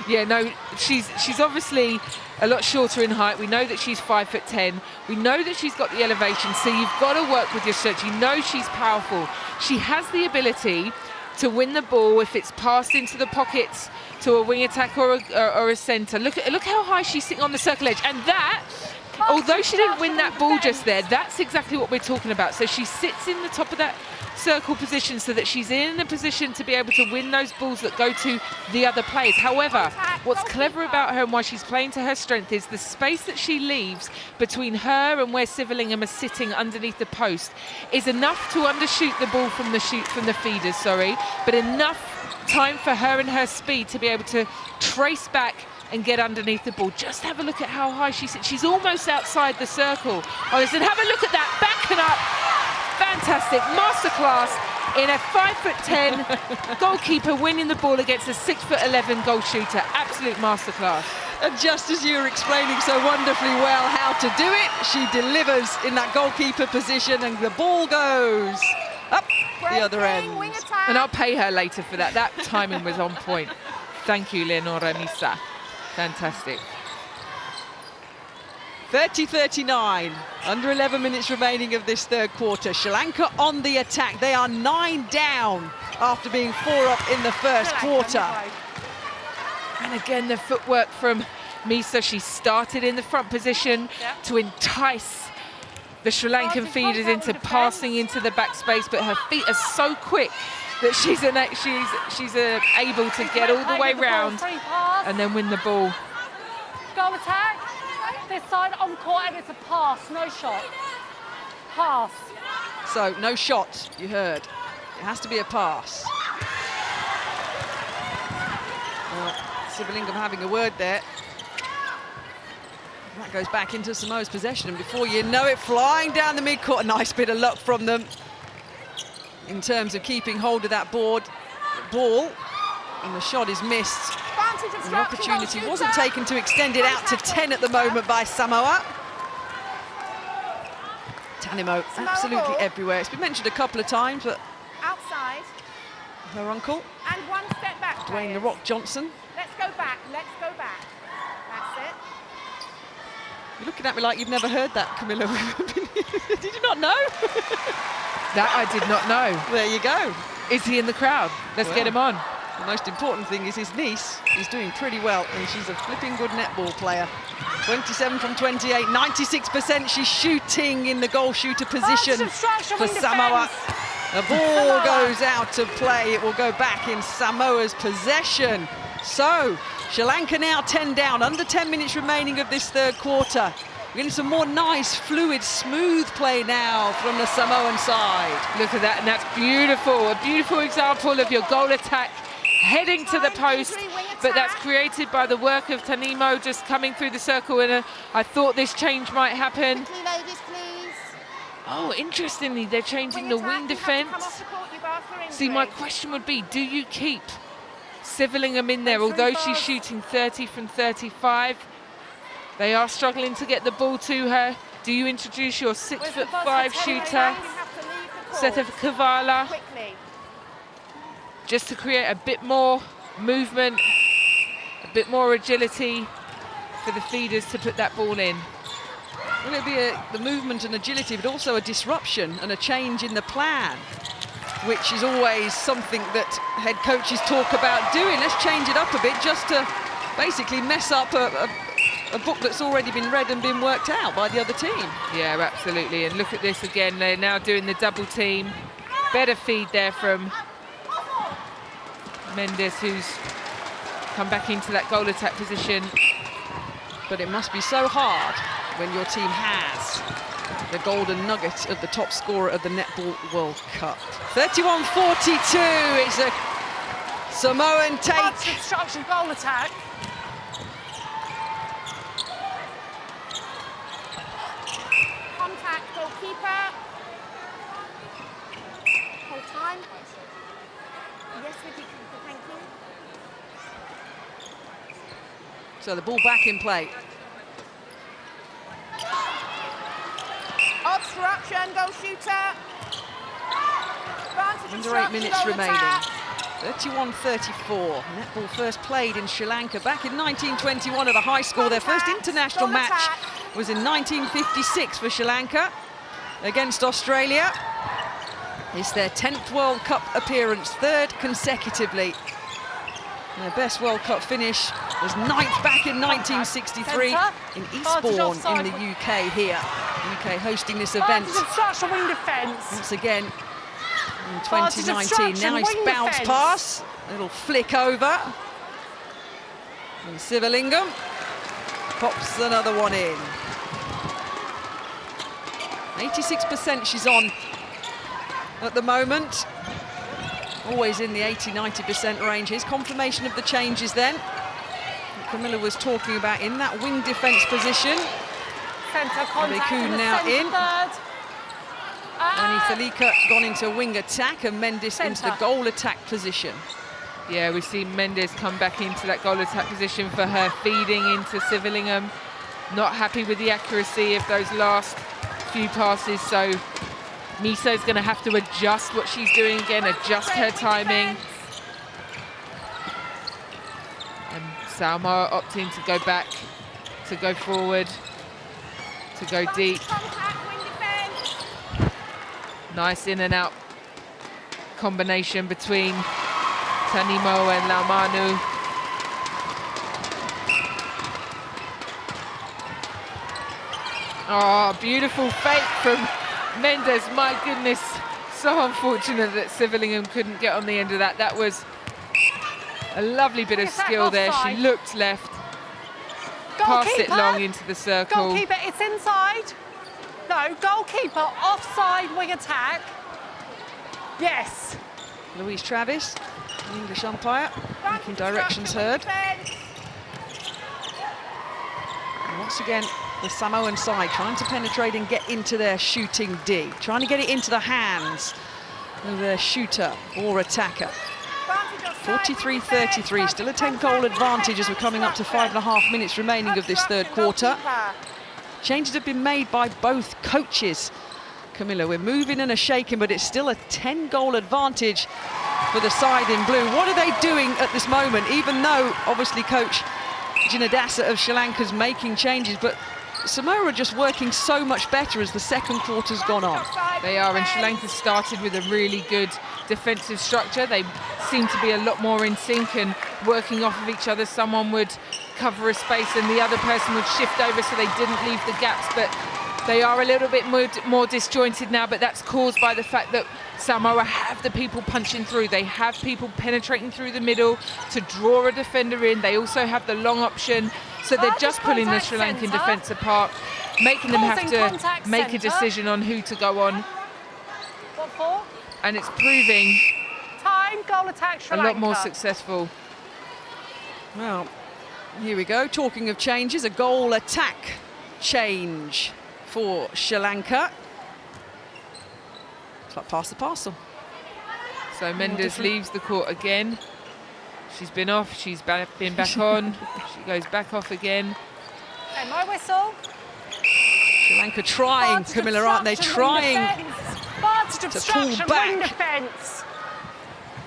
Yeah, no, she's obviously a lot shorter in height. We know that she's 5'10". We know that she's got the elevation, so you've got to work with your stretch. You know she's powerful. She has the ability to win the ball if it's passed into the pockets to a wing attack or a centre. Look how high she's sitting on the circle edge, and that, although she didn't win that ball just there, that's exactly what we're talking about. So she sits in the top of that circle position so that she's in a position to be able to win those balls that go to the other players. However, what's clever about her and why she's playing to her strength is the space that she leaves between her and where Sivalingham is sitting underneath the post is enough to undershoot the ball from the feeders, but enough time for her and her speed to be able to trace back and get underneath the ball. Just have a look at how high she sits. She's almost outside the circle. Honestly, have a look at that, back and up. Fantastic masterclass in a 5'10" goalkeeper winning the ball against a 6'11" goal shooter. Absolute masterclass. And just as you were explaining so wonderfully well how to do it, she delivers in that goalkeeper position, and the ball goes up the other end. And I'll pay her later for that. That timing was on point. Thank you, Leonora Misa. Fantastic. 30-39, under 11 minutes remaining of this third quarter. Sri Lanka on the attack. They are 9 down after being 4 up in the first quarter. And again, the footwork from Misa. She started in the front position to entice the Sri Lankan feeders into passing into the back space, but her feet are so quick that she's able to get all the way round and then win the ball. Goal attack. This side on court, and it's a pass, no shot. Pass. So no shot, you heard. It has to be a pass. Sivalingham having a word there. That goes back into Samoa's possession, and before you know it, flying down the mid-court. A nice bit of luck from them in terms of keeping hold of that ball, and the shot is missed. The opportunity wasn't taken to extend it out to 10 at the moment by Samoa. Tanimo absolutely everywhere. It's been mentioned a couple of times, but outside. Her uncle. And one step back. Dwayne "The Rock" Johnson. Let's go back. Let's go back. That's it. You're looking at me like you've never heard that, Camilla. Did you not know? That I did not know. There you go. Is he in the crowd? Let's get him on. The most important thing is his niece is doing pretty well, and she's a flipping good netball player. 27 from 28, 96% she's shooting in the goal shooter position for Samoa. The ball goes out to play. It will go back in Samoa's possession. So, Sri Lanka now 10 down, under 10 minutes remaining of this third quarter. We're getting some more nice, fluid, smooth play now from the Samoan side. Look at that, and that's beautiful. A beautiful example of your goal attack heading to the post, but that's created by the work of Tanimo just coming through the circle, and I thought this change might happen. Oh, interestingly, they're changing the wing defence. See, my question would be, do you keep Civilingham in there, although she's shooting 30 from 35? They are struggling to get the ball to her. Do you introduce your 6'5" shooter, Setha Kavala, just to create a bit more movement, a bit more agility for the feeders to put that ball in? Will it be the movement and agility, but also a disruption and a change in the plan, which is always something that head coaches talk about doing? Let's change it up a bit just to basically mess up a book that's already been read and been worked out by the other team. Yeah, absolutely. And look at this again. They're now doing the double team. Better feed there from Mendes, who's come back into that goal attack position. But it must be so hard when your team has the golden nugget of the top scorer of the Netball World Cup. 31-42 is a Samoan take. Construction goal attack. Contact goalkeeper. Hold time. Yes, we do. Thank you. So the ball back in play. Obstruction, goal shooter. Under 8 minutes remaining. 31-34. Netball first played in Sri Lanka back in 1921 at a high school. Their first international match was in 1956 for Sri Lanka against Australia. It's their 10th World Cup appearance, third consecutively. Their best World Cup finish was 9th back in 1963 in Eastbourne in the UK here. UK hosting this event once again in 2019. Nice bounce pass, a little flick over. And Civilingham pops another one in. 86% she's on at the moment. Always in the 80-90% range. Here's confirmation of the changes then. Camilla was talking about in that wing defence position. Beku now in. Ani Thalika gone into wing attack and Mendes into the goal attack position. Yeah, we see Mendes come back into that goal attack position for her feeding into Civilingham. Not happy with the accuracy of those last few passes, so Miso's going to have to adjust what she's doing again, adjust her timing. And Samoa opting to go back, to go forward, to go deep. Nice in and out combination between Tanimo and Laumanu. Oh, beautiful fake from Mendes. My goodness, so unfortunate that Civilingham couldn't get on the end of that. That was a lovely bit of skill there. She looked left, passed it long into the circle. Goalkeeper, it's inside. No, goalkeeper, offside wing attack. Yes. Louise Travis, the English umpire, making directions heard. And once again, the Samoan side trying to penetrate and get into their shooting D, trying to get it into the hands of their shooter or attacker. 43-33, still a 10-goal advantage as we're coming up to 5.5 minutes remaining of this third quarter. Changes have been made by both coaches. Camilla, we're moving and a shaking, but it's still a 10-goal advantage for the side in blue. What are they doing at this moment? Even though, obviously, Coach Jinadasa of Sri Lanka's making changes, but Samoa are just working so much better as the second quarter's gone on. They are, and Sri Lanka started with a really good defensive structure. They seem to be a lot more in sync and working off of each other. Someone would cover a space and the other person would shift over so they didn't leave the gaps, but they are a little bit more disjointed now, but that's caused by the fact that Samoa have the people punching through. They have people penetrating through the middle to draw a defender in. They also have the long option, so they're just pulling the Sri Lankan defence apart, making them have to make a decision on who to go on. What for? And it's proving Time, goal attack, Sri a Lanka. lot more successful. Well, here we go. Talking of changes, a goal attack change for Sri Lanka. It's like pass the parcel. So Mendes leaves the court again. She's been off, she's been back on. She goes back off again. Okay, my whistle. Sri Lanka trying, Camilla, aren't they? Trying to pull back defence.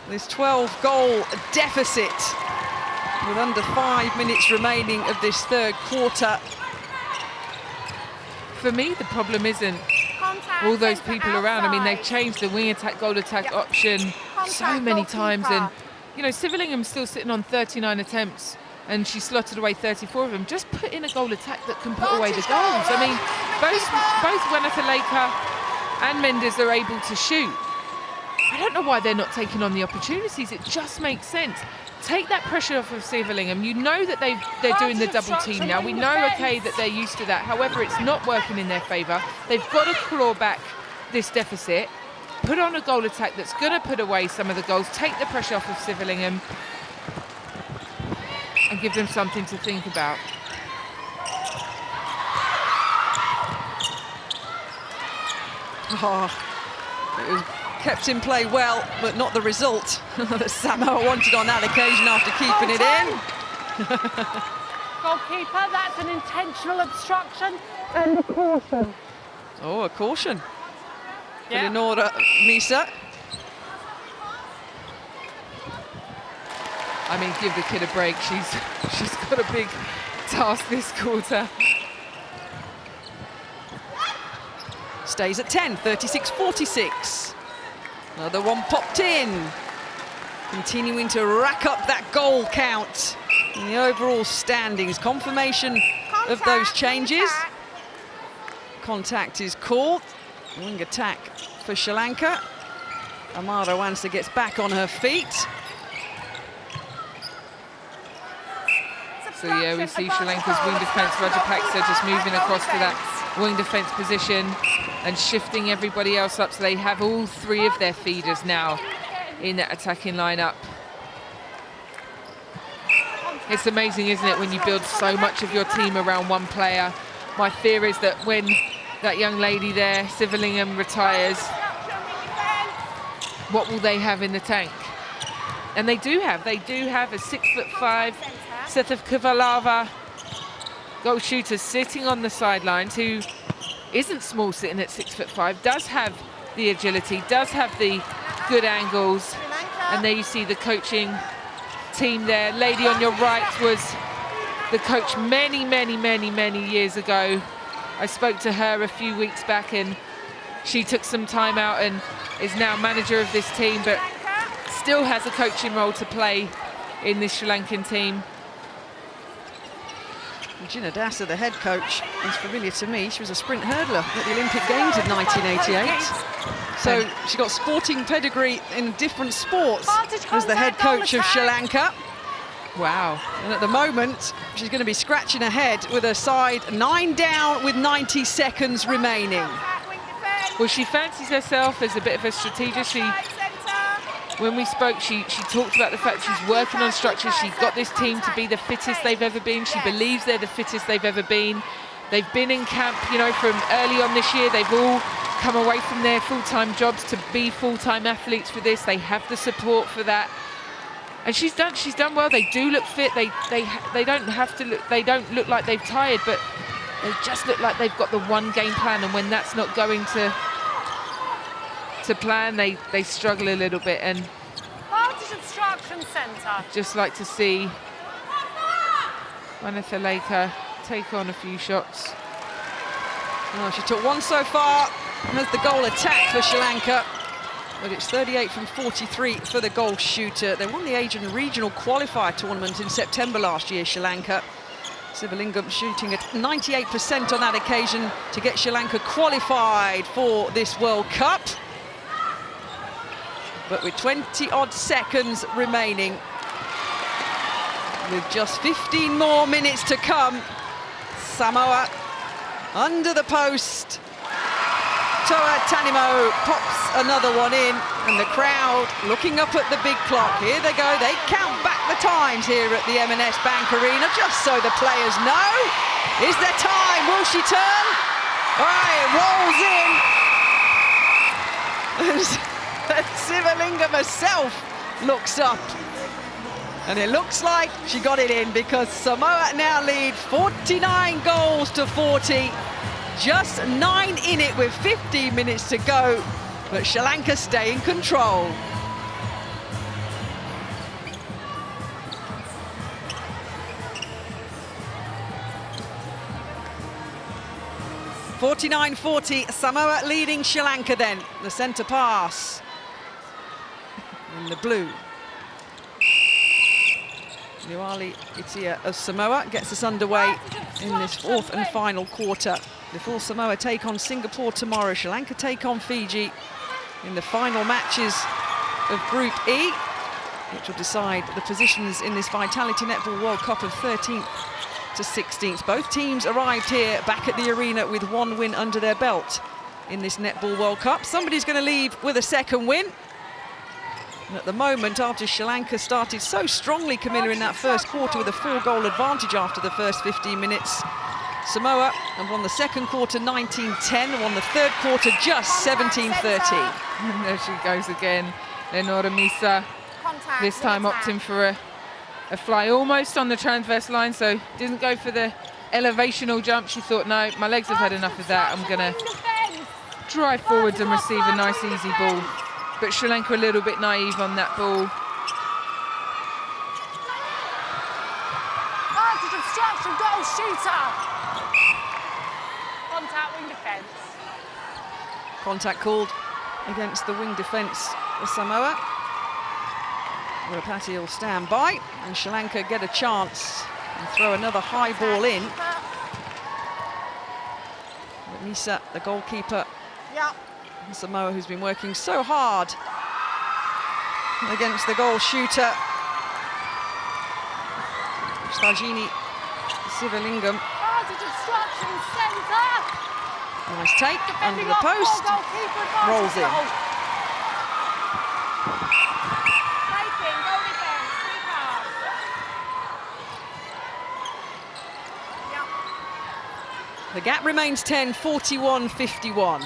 this 12-goal deficit with under 5 minutes remaining of this third quarter. For me, the problem isn't all those people around. I mean, they've changed the wing attack, goal attack option so many times. And, you know, Sivalingham's still sitting on 39 attempts and she slotted away 34 of them. Just put in a goal attack that can put away the goals. I mean, both Wanathaleka and Mendes are able to shoot. I don't know why they're not taking on the opportunities. It just makes sense. Take that pressure off of Sivalingam. You know that they're doing the double team now. We know, okay, that they're used to that. However, it's not working in their favour. They've got to claw back this deficit, put on a goal attack that's going to put away some of the goals, take the pressure off of Sivalingam and give them something to think about. Oh, it was kept in play well, but not the result that Samoa wanted on that occasion after keeping it in. Goalkeeper, that's an intentional obstruction and a caution. Oh, a caution. Yeah. Leonora Misa. I mean, give the kid a break. She's got a big task this quarter. Stays at 10, 36-46. Another one popped in. Continuing to rack up that goal count in the overall standings. Confirmation of those changes. Contact is called. Wing attack for Sri Lanka. Amara Wansa gets back on her feet. So yeah, we see Sri Lanka's wing defence, Rajapaksa just moving across to that wing defence position and shifting everybody else up, so they have all three of their feeders now in that attacking lineup. It's amazing, isn't it, when you build so much of your team around one player. My fear is that when that young lady there, Sivalingam, retires, what will they have in the tank? And they do have a 6'5" Seth Kavalava goal shooter sitting on the sidelines, who isn't small, sitting at 6'5", does have the agility, does have the good angles. And there you see the coaching team there. Lady on your right was the coach many years ago. I spoke to her a few weeks back and she took some time out and is now manager of this team, but still has a coaching role to play in this Sri Lankan team. Regina Dassa, the head coach, is familiar to me. She was a sprint hurdler at the Olympic Games in 1988. So she got sporting pedigree in different sports as the head coach of Sri Lanka. Wow. And at the moment, she's going to be scratching her head with her side 9 down with 90 seconds remaining. Well, she fancies herself as a bit of a strategist. When we spoke, she talked about the fact she's working on structure. She's got this team to be the fittest they've ever been. She believes they're the fittest they've ever been. They've been in camp, you know, from early on this year. They've all come away from their full-time jobs to be full-time athletes for this. They have the support for that. And she's done well. They do look fit. They don't look like they've tired, but they just look like they've got the one game plan, and when that's not going to plan, they struggle a little bit. And Vantage obstruction centre. Just like to see Wanathaleka take on a few shots. Oh, she took one so far. Has the goal attack for Sri Lanka. But it's 38 from 43 for the goal shooter. They won the Asian Regional Qualifier tournament in September last year, Sri Lanka. Sivalingam shooting at 98% on that occasion to get Sri Lanka qualified for this World Cup. But with 20-odd seconds remaining, with just 15 more minutes to come, Samoa under the post. Toa Tanimo pops another one in, and the crowd looking up at the big clock. Here they go, they count back the times here at the M&S Bank Arena, just so the players know. Is there time? Will she turn? All right, it rolls in. Sivalingam herself looks up. And it looks like she got it in, because Samoa now lead 49 goals to 40. Just 9 in it with 15 minutes to go, but Sri Lanka stay in control. (49-40), Samoa leading Sri Lanka then. The centre pass in the blue. Nuali Itia of Samoa gets us underway in this fourth and final quarter. Before Samoa take on Singapore tomorrow, Sri Lanka take on Fiji in the final matches of Group E, which will decide the positions in this Vitality Netball World Cup of 13th to 16th. Both teams arrived here back at the arena with one win under their belt in this Netball World Cup. Somebody's going to leave with a second win. And at the moment, after Sri Lanka started so strongly, Camilla, in that first quarter with a 4-goal advantage after the first 15 minutes, Samoa have won the second quarter 19-10, won the third quarter just 17-30. There she goes again, Lenora Misa. This time opting for a fly almost on the transverse line, so didn't go for the elevational jump. She thought, no, my legs have had enough of that. I'm going to drive forwards and receive a nice easy ball. But Sri Lanka a little bit naive on that ball. Advantage obstruction, goal shooter. Contact, wing defence. Contact called against the wing defence for Samoa. Rapati will stand by, and Sri Lanka get a chance and throw another high ball in. But Misa, the goalkeeper, Samoa, who's been working so hard against the goal shooter, Stajini Sivalingam. Nice take, under the post, rolls in. The gap remains 10, 41-51.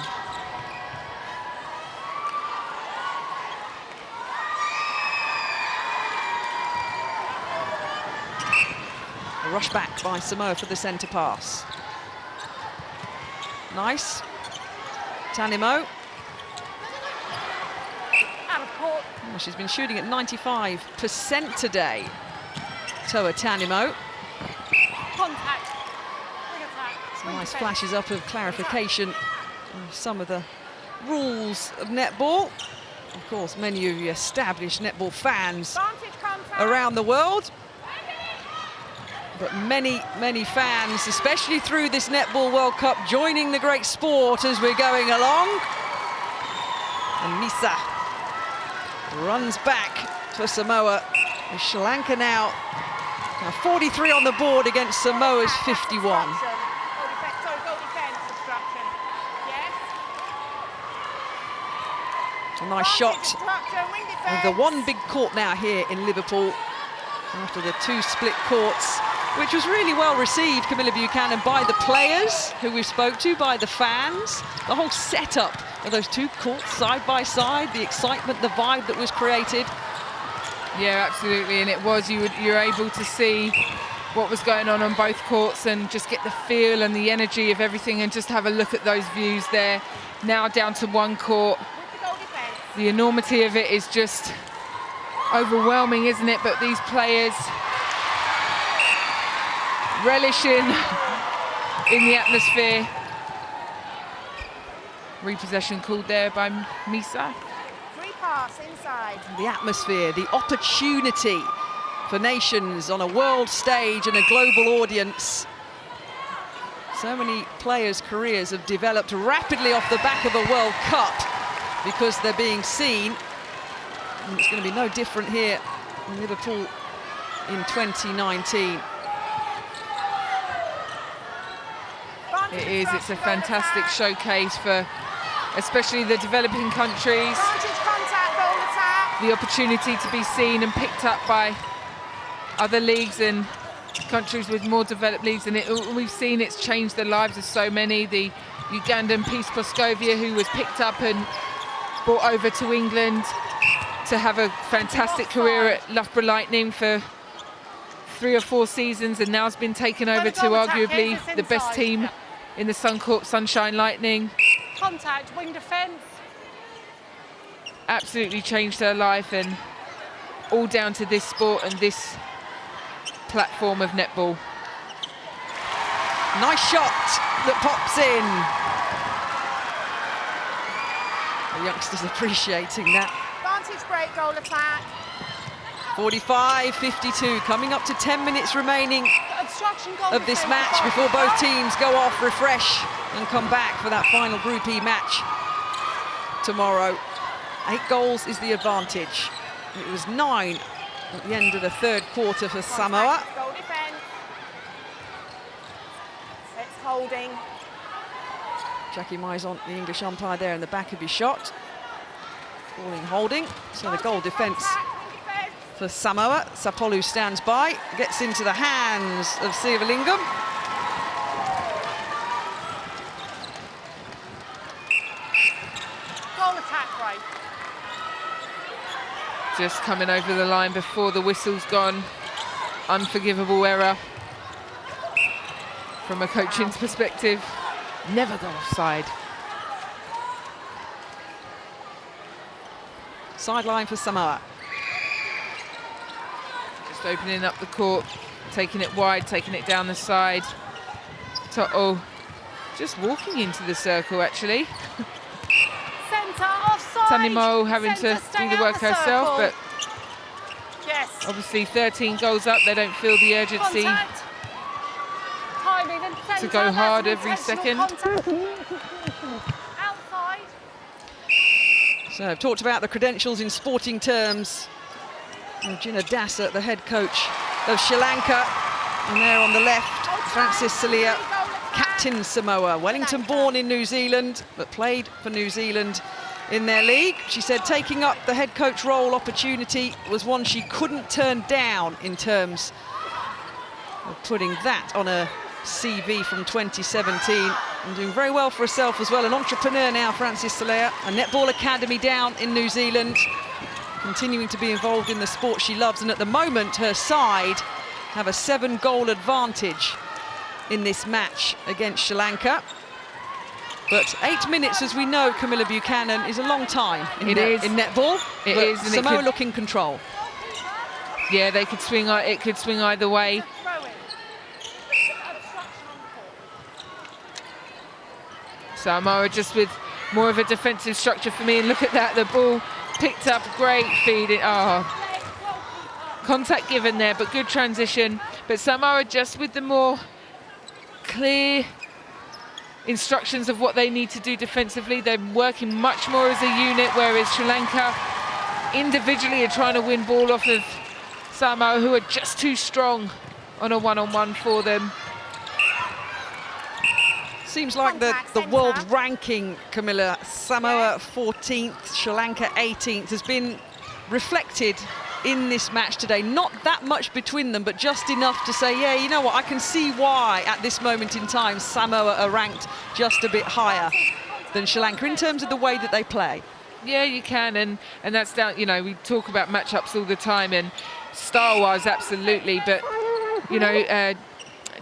Rush back by Samoa for the centre pass. Nice. Tanimo. Out of court. Oh, she's been shooting at 95% today. Toa Tanimo. Contact. Big attack. Some nice flashes up of clarification of some of the rules of netball. Of course, many of you established netball fans around the world. But many, many fans, especially through this Netball World Cup, joining the great sport as we're going along. And Misa runs back for Samoa. And Sri Lanka now 43 on the board against Samoa's 51. A nice shot of the one big court now here in Liverpool after the 2 split courts, which was really well received, Camilla Buchanan, by the players who we spoke to, by the fans. The whole setup of those 2 courts side by side, the excitement, the vibe that was created. Yeah, absolutely, and it was, you're able to see what was going on both courts and just get the feel and the energy of everything, and just have a look at those views there. Now down to 1 court. The enormity of it is just overwhelming, isn't it? But these players relishing in the atmosphere. Repossession called there by Misa. Free pass inside. The atmosphere, the opportunity for nations on a world stage and a global audience. So many players' careers have developed rapidly off the back of a World Cup because they're being seen. And it's going to be no different here in Liverpool in 2019. It is, it's a fantastic showcase for especially the developing countries. Advantage contact, goal attack. The opportunity to be seen and picked up by other leagues and countries with more developed leagues, and we've seen it's changed the lives of so many. The Ugandan Peace Poscovia, who was picked up and brought over to England to have a fantastic career at Loughborough Lightning for 3 or 4 seasons, and now has been taken over to arguably the best team in the Suncorp Sunshine Lightning. Contact, wing defence. Absolutely changed her life, and all down to this sport and this platform of netball. Nice shot that pops in. The youngsters appreciating that. Advantage break, goal attack. 45-52, coming up to 10 minutes remaining Obstruction, goal of this defence, match goal before both attack. teams go off, refresh and come back for that final Group E match tomorrow. 8 goals is the advantage. It was 9 at the end of the third quarter for Samoa. Contact, goal defence. It's holding. Jackie Maison, the English umpire, there in the back of his shot. Calling holding, so the goal defence Contact, wing defence. for Samoa. Sapolu stands by, gets into the hands of Sivalingam. Goal attack break. Just coming over the line before the whistle's gone. Unforgivable error from a coaching's perspective. Never go offside. Sideline for Samoa. Just opening up the court, taking it wide, taking it down the side. To'o just walking into the circle, actually. Centre, offside. Tanimo having to Centre, stay do the out work herself, circle. but Yes. obviously 13 goals up, they don't feel the urgency. Contact. Timing and centre. go That's hard an every intentional second. contact. Outside. So I've talked about the credentials in sporting terms. Gina Dasa, the head coach of Sri Lanka. And there on the left, Francis Salia, captain Samoa. Wellington born in New Zealand, but played for New Zealand in their league. She said taking up the head coach role opportunity was one she couldn't turn down in terms of putting that on a CV from 2017 and doing very well for herself as well. An entrepreneur now, Francis Salia, a netball academy down in New Zealand, continuing to be involved in the sport she loves, and at the moment her side have a 7-goal advantage in this match against Sri Lanka. But 8 minutes, as we know, Camilla Buchanan, is a long time in netball. It but is, and it Samoa could- look in control. Yeah, they could swing. It could swing either way. Throw in. Obstruction on the court. Samoa just with more of a defensive structure for me. And look at that, the ball picked up, great feed. Contact given there, but good transition. But Samoa just with the more clear instructions of what they need to do defensively. They're working much more as a unit, whereas Sri Lanka individually are trying to win ball off of Samoa, who are just too strong on a one-on-one for them. Seems like the Contact world centre. ranking, Camilla, Samoa 14th, Sri Lanka 18th, has been reflected in this match today. Not that much between them, but just enough to say, yeah, you know what, I can see why at this moment in time Samoa are ranked just a bit higher than Sri Lanka in terms of the way that they play. Yeah, you can, and that's down, you know, we talk about matchups all the time, and style-wise, absolutely, but, you know,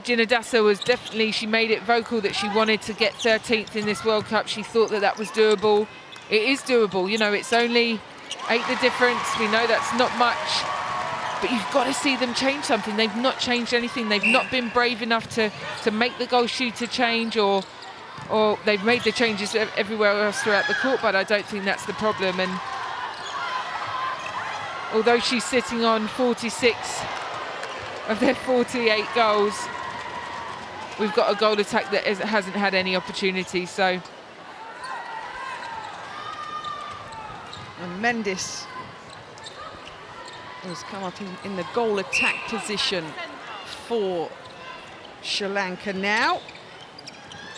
Gina Dasa was definitely, she made it vocal that she wanted to get 13th in this World Cup. She thought that that was doable. It is doable, you know, it's only 8 the difference. We know that's not much, but you've got to see them change something. They've not changed anything. They've not been brave enough to make the goal shooter change or or they've made the changes everywhere else throughout the court, but I don't think that's the problem. And although she's sitting on 46 of their 48 goals, we've got a goal attack that hasn't had any opportunity. So, and Mendes has come up in the goal attack position for Sri Lanka now.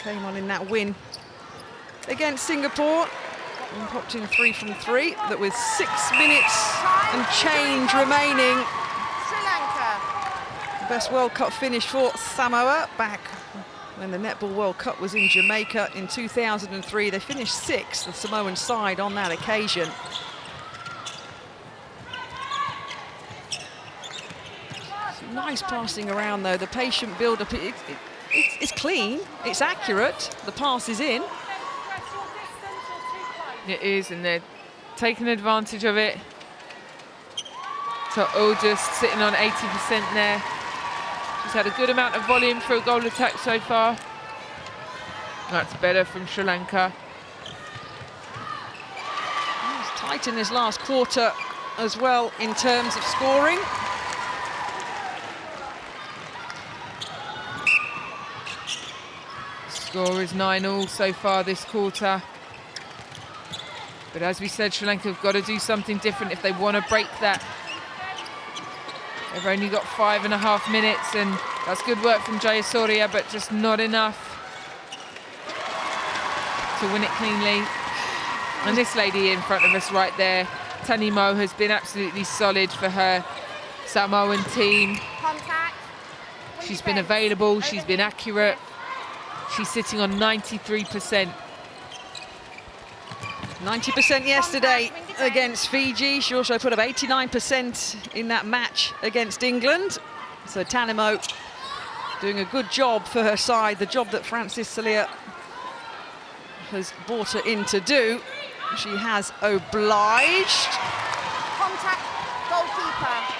Came on in that win against Singapore and popped in 3 from 3. That with 6 minutes and change remaining. Sri Lanka. Best World Cup finish for Samoa back when the Netball World Cup was in Jamaica in 2003. They finished 6th, the Samoan side, on that occasion. Nice passing around though, the patient build-up. It's clean, it's accurate, the pass is in. it is, and they're taking advantage of it. So all just sitting on 80% there. She's had a good amount of volume for a goal attack so far. That's better from Sri Lanka. It's tight in this last quarter as well in terms of scoring. Score is 9-all so far this quarter. But as we said, Sri Lanka have got to do something different if they want to break that. They've only got 5.5 minutes, and that's good work from Jayasuriya, but just not enough to win it cleanly. And this lady in front of us right there, Tanimo, has been absolutely solid for her Samoan team. Contact. She's been available, she's been accurate. She's sitting on 93%. 90% yesterday against Fiji. She also put up 89% in that match against England. So Tanimo doing a good job for her side, the job that Francis Salia has brought her in to do. She has obliged. Contact. Goalkeeper.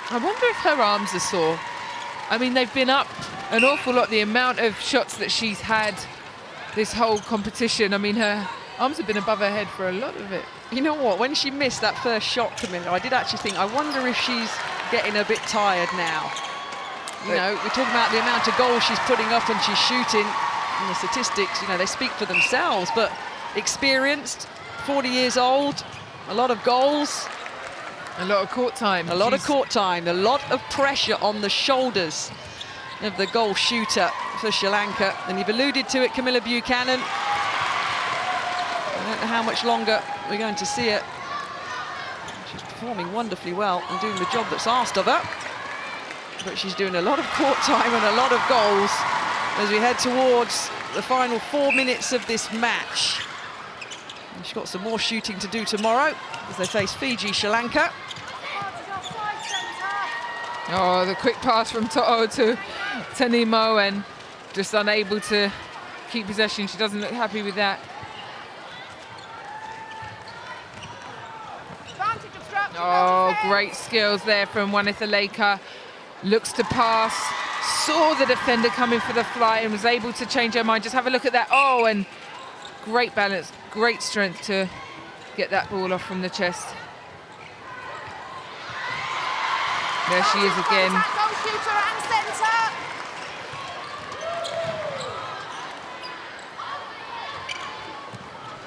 I wonder if her arms are sore. I mean, they've been up an awful lot, the amount of shots that she's had this whole competition. I mean, her arms have been above her head for a lot of it. You know what, when she missed that first shot, Camilla, I did actually think, I wonder if she's getting a bit tired now. You know, we're talking about the amount of goals she's putting up and she's shooting, and the statistics, you know, they speak for themselves, but experienced, 40 years old, a lot of goals. A lot of court time. A lot of court time, a lot of pressure on the shoulders of the goal shooter for Sri Lanka. And you've alluded to it, Camilla Buchanan. I don't know how much longer we're going to see it. She's performing wonderfully well and doing the job that's asked of her. But she's doing a lot of court time and a lot of goals as we head towards the final 4 minutes of this match. And she's got some more shooting to do tomorrow as they face Fiji, Sri Lanka. Oh, the quick pass from To'o to Tanimo, and just unable to keep possession. She doesn't look happy with that. Oh, great skills there from Wanitha Laker. Looks to pass, saw the defender coming for the fly and was able to change her mind. Just have a look at that. Oh, and great balance, great strength to get that ball off from the chest. There she is again. Goal shooter and centre.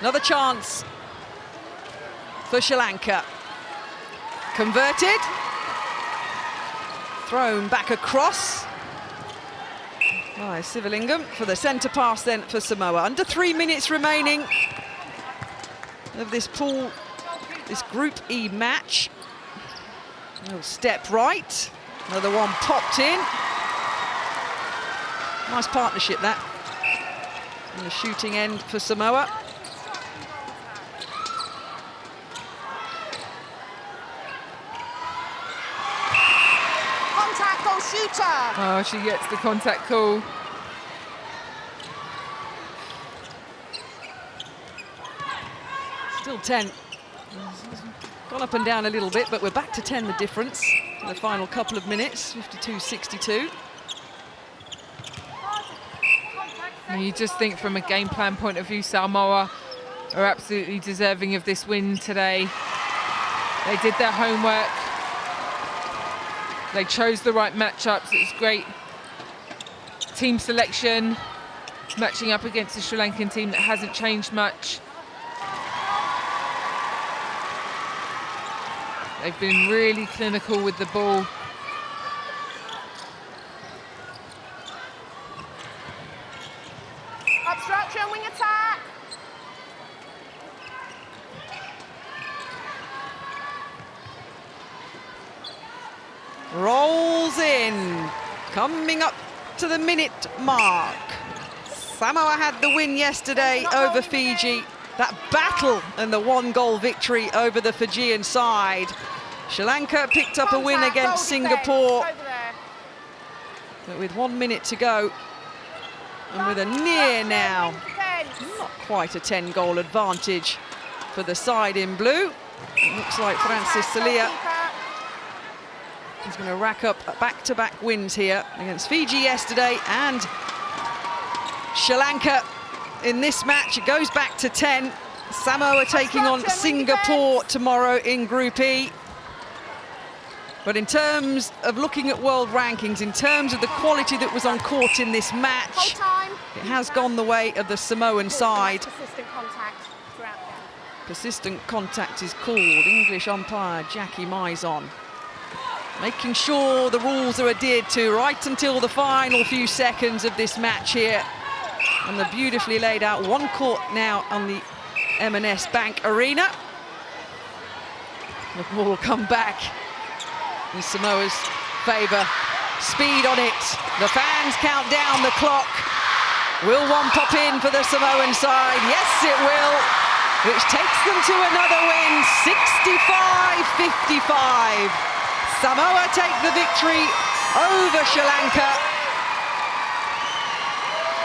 Another chance for Sri Lanka. Converted. Thrown back across by Sivalingam for the centre pass then for Samoa. Under 3 minutes remaining of this pool, this Group E match. A little step right, another one popped in. Nice partnership that on the shooting end for Samoa. Contact. Goal shooter. Oh, she gets the contact call. Still 10. Gone up and down a little bit, but we're back to 10, the difference. the final couple of minutes, 52-62. And you just think from a game plan point of view, Samoa are absolutely deserving of this win today. They did their homework. They chose the right matchups. It was great team selection, matching up against a Sri Lankan team that hasn't changed much. They've been really clinical with the ball. Obstruction, wing attack. Rolls in, coming up to the minute mark. Samoa had the win yesterday over Fiji. That battle and the 1-goal victory over the Fijian side. Sri Lanka picked up a win against Singapore. But with 1 minute to go, and with a near now, not quite a 10-goal advantage for the side in blue. It looks like Francis Salia is going to rack up back-to-back wins here against Fiji yesterday and Sri Lanka in this match. It goes back to 10. Samoa taking on Singapore tomorrow in Group E. But in terms of looking at world rankings, in terms of the quality that was on court in this match, it has gone the way of the Samoan side. Persistent contact throughout them. Persistent contact is called. English umpire Jackie Mizon making sure the rules are adhered to right until the final few seconds of this match here. And the beautifully laid out one court now on the M&S Bank Arena. The ball will come back in Samoa's favour. Speed on it. The fans count down the clock. Will one pop in for the Samoan side? Yes, it will. Which takes them to another win, 65-55. Samoa take the victory over Sri Lanka.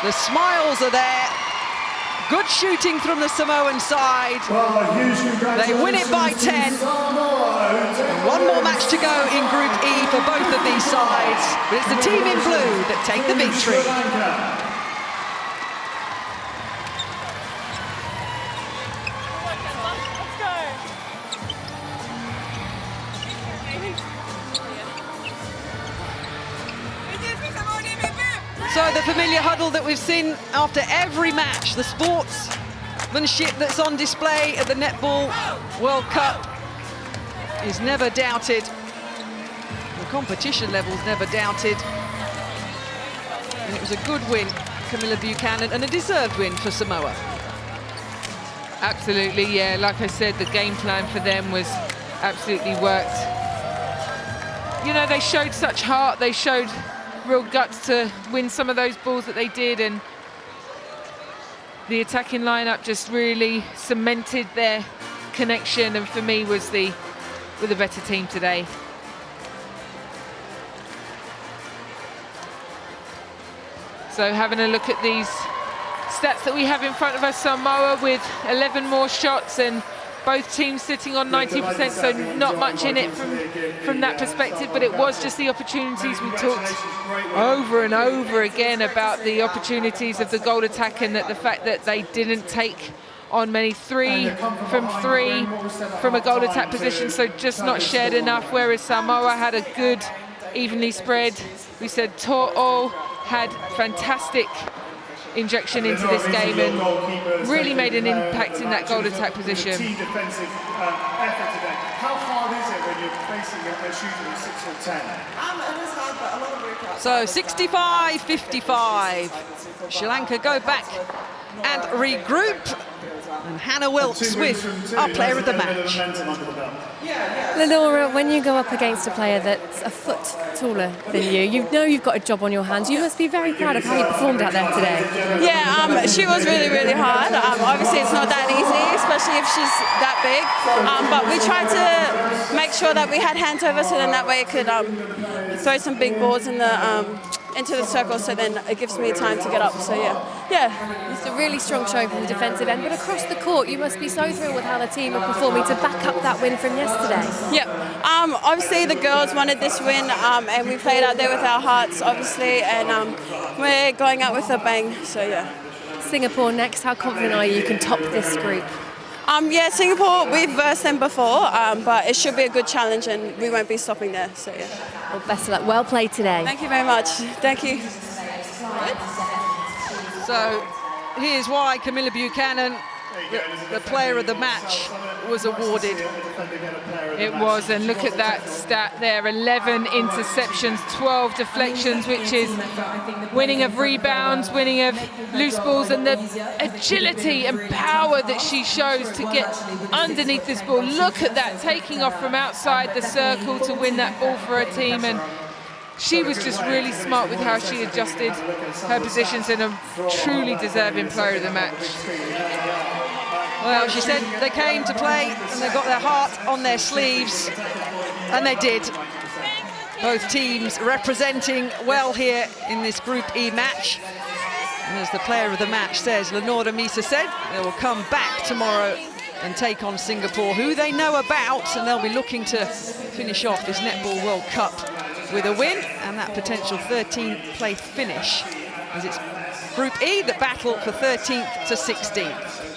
The smiles are there. Good shooting from the Samoan side. They win it by 10. And one more match to go in Group E for both of these sides. But it's the team in blue that take the victory. So the familiar huddle that we've seen after every match, the sportsmanship that's on display at the Netball World Cup is never doubted. The competition level's never doubted. And it was a good win, Camilla Buchanan, and a deserved win for Samoa. Absolutely, yeah. Like I said, the game plan for them was absolutely worked. You know, they showed such heart, they showed real guts to win some of those balls that they did, and the attacking lineup just really cemented their connection, and for me were the better team today. So having a look at these stats that we have in front of us, Samoa with 11 more shots and both teams sitting on 90%, so not much in it from that perspective, but it was just the opportunities. We talked over and over again about the opportunities of the goal attack, and that the fact that they didn't take on many 3 from 3 from a goal attack position, so just not shared enough, whereas Samoa had a good, evenly spread. We said To'o had fantastic injection into this game and really made an impact in that goal attack position. How hard is it when you're facing a shooter who's 6 foot 10? It is hard, but a lot of work. So 65-55. Sri Lanka go back and regroup. And Hannah Wilkes with our player of the match. Lenora, when you go up against a player that's a foot taller than you know you've got a job on your hands. You must be very proud of how you performed out there today. Yeah, she was really, really hard. Obviously, it's not that easy, especially if she's that big. But we tried to make sure that we had hands over, so then that way it could throw some big balls in the into the circle, so then it gives me time to get up. So yeah. It's a really strong show from the defensive end, but across the court, you must be so thrilled with how the team are performing to back up that win from yesterday. Yep. Obviously, the girls wanted this win, and we played out there with our hearts, obviously, and we're going out with a bang. So yeah. Singapore next. How confident are you can top this group? Yeah, Singapore, we've versed them before, but it should be a good challenge, and we won't be stopping there. So yeah. Well, best of luck. Well played today. Thank you very much. Thank you. So here's why Camilla Buchanan, the player of the match, was awarded. It was, and look at that stat there, 11 interceptions, 12 deflections, which is winning of rebounds, winning of loose balls, and the agility and power that she shows to get underneath this ball. Look at that, taking off from outside the circle to win that ball for her team, and she was just really smart with how she adjusted her positions, and a truly deserving player of the match. Well, she said they came to play and they got their heart on their sleeves, and they did. Both teams representing well here in this Group E match. And as the player of the match says, Lenora Misa said, they will come back tomorrow and take on Singapore, who they know about, and they'll be looking to finish off this Netball World Cup with a win and that potential 13th place finish, as it's Group E that battle for 13th to 16th.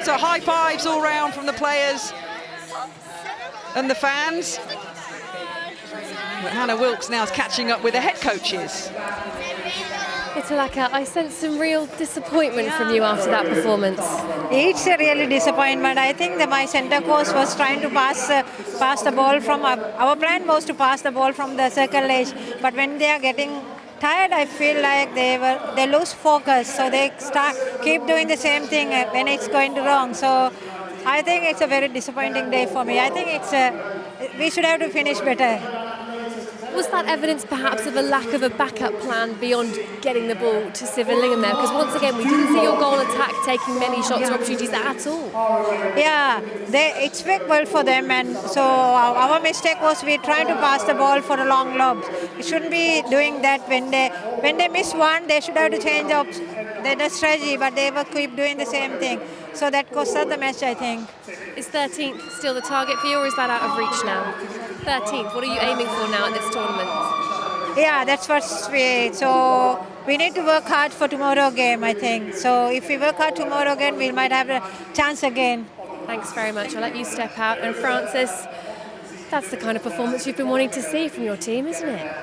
So high fives all round from the players and the fans. But Hannah Wilkes now is catching up with the head coaches. Italaka, I sense some real disappointment from you after that performance. It's a really disappointment. I think that my center coach was trying to pass the ball from our plan was to pass the ball from the circle edge, but when they are getting tired, I feel like they lose focus, so they keep doing the same thing when it's going wrong. So I think it's a very disappointing day for me. I think we should have to finish better. Was that evidence perhaps of a lack of a backup plan beyond getting the ball to Sivalingham there? Because once again, we didn't see your goal attack taking many shots or opportunities at all. Yeah, it's worked well for them, and so our mistake was we tried to pass the ball for a long lobs. We shouldn't be doing that. When they miss one, they should have to change up the strategy, but they will keep doing the same thing. So that cost us the match, I think. Is 13th still the target for you, or is that out of reach now? 13th, what are you aiming for now at this tournament? Yeah, that's what so we need to work hard for tomorrow game, I think. So if we work hard tomorrow again, we might have a chance again. Thanks very much. I'll let you step out. And Francis, that's the kind of performance you've been wanting to see from your team, isn't it?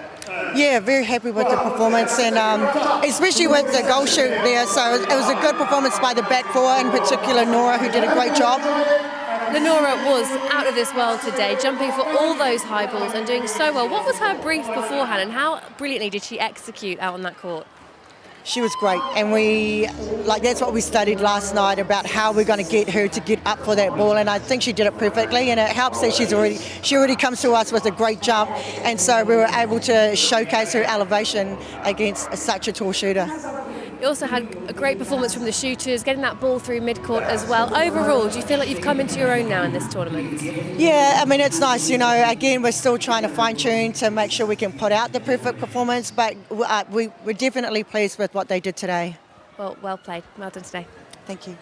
Yeah, very happy with the performance, and especially with the goal shoot there. So it was a good performance by the back four, in particular Nora, who did a great job. Lenora was out of this world today, jumping for all those high balls and doing so well. What was her brief beforehand, and how brilliantly did she execute out on that court? She was great, and that's what we studied last night about how we're going to get her to get up for that ball, and I think she did it perfectly, and it helps that she already comes to us with a great jump, and so we were able to showcase her elevation against such a tall shooter. You also had a great performance from the shooters, getting that ball through mid-court as well. Overall, do you feel like you've come into your own now in this tournament? Yeah, I mean, it's nice, again, we're still trying to fine-tune to make sure we can put out the perfect performance, but we're definitely pleased with what they did today. Well played. Well done today. Thank you.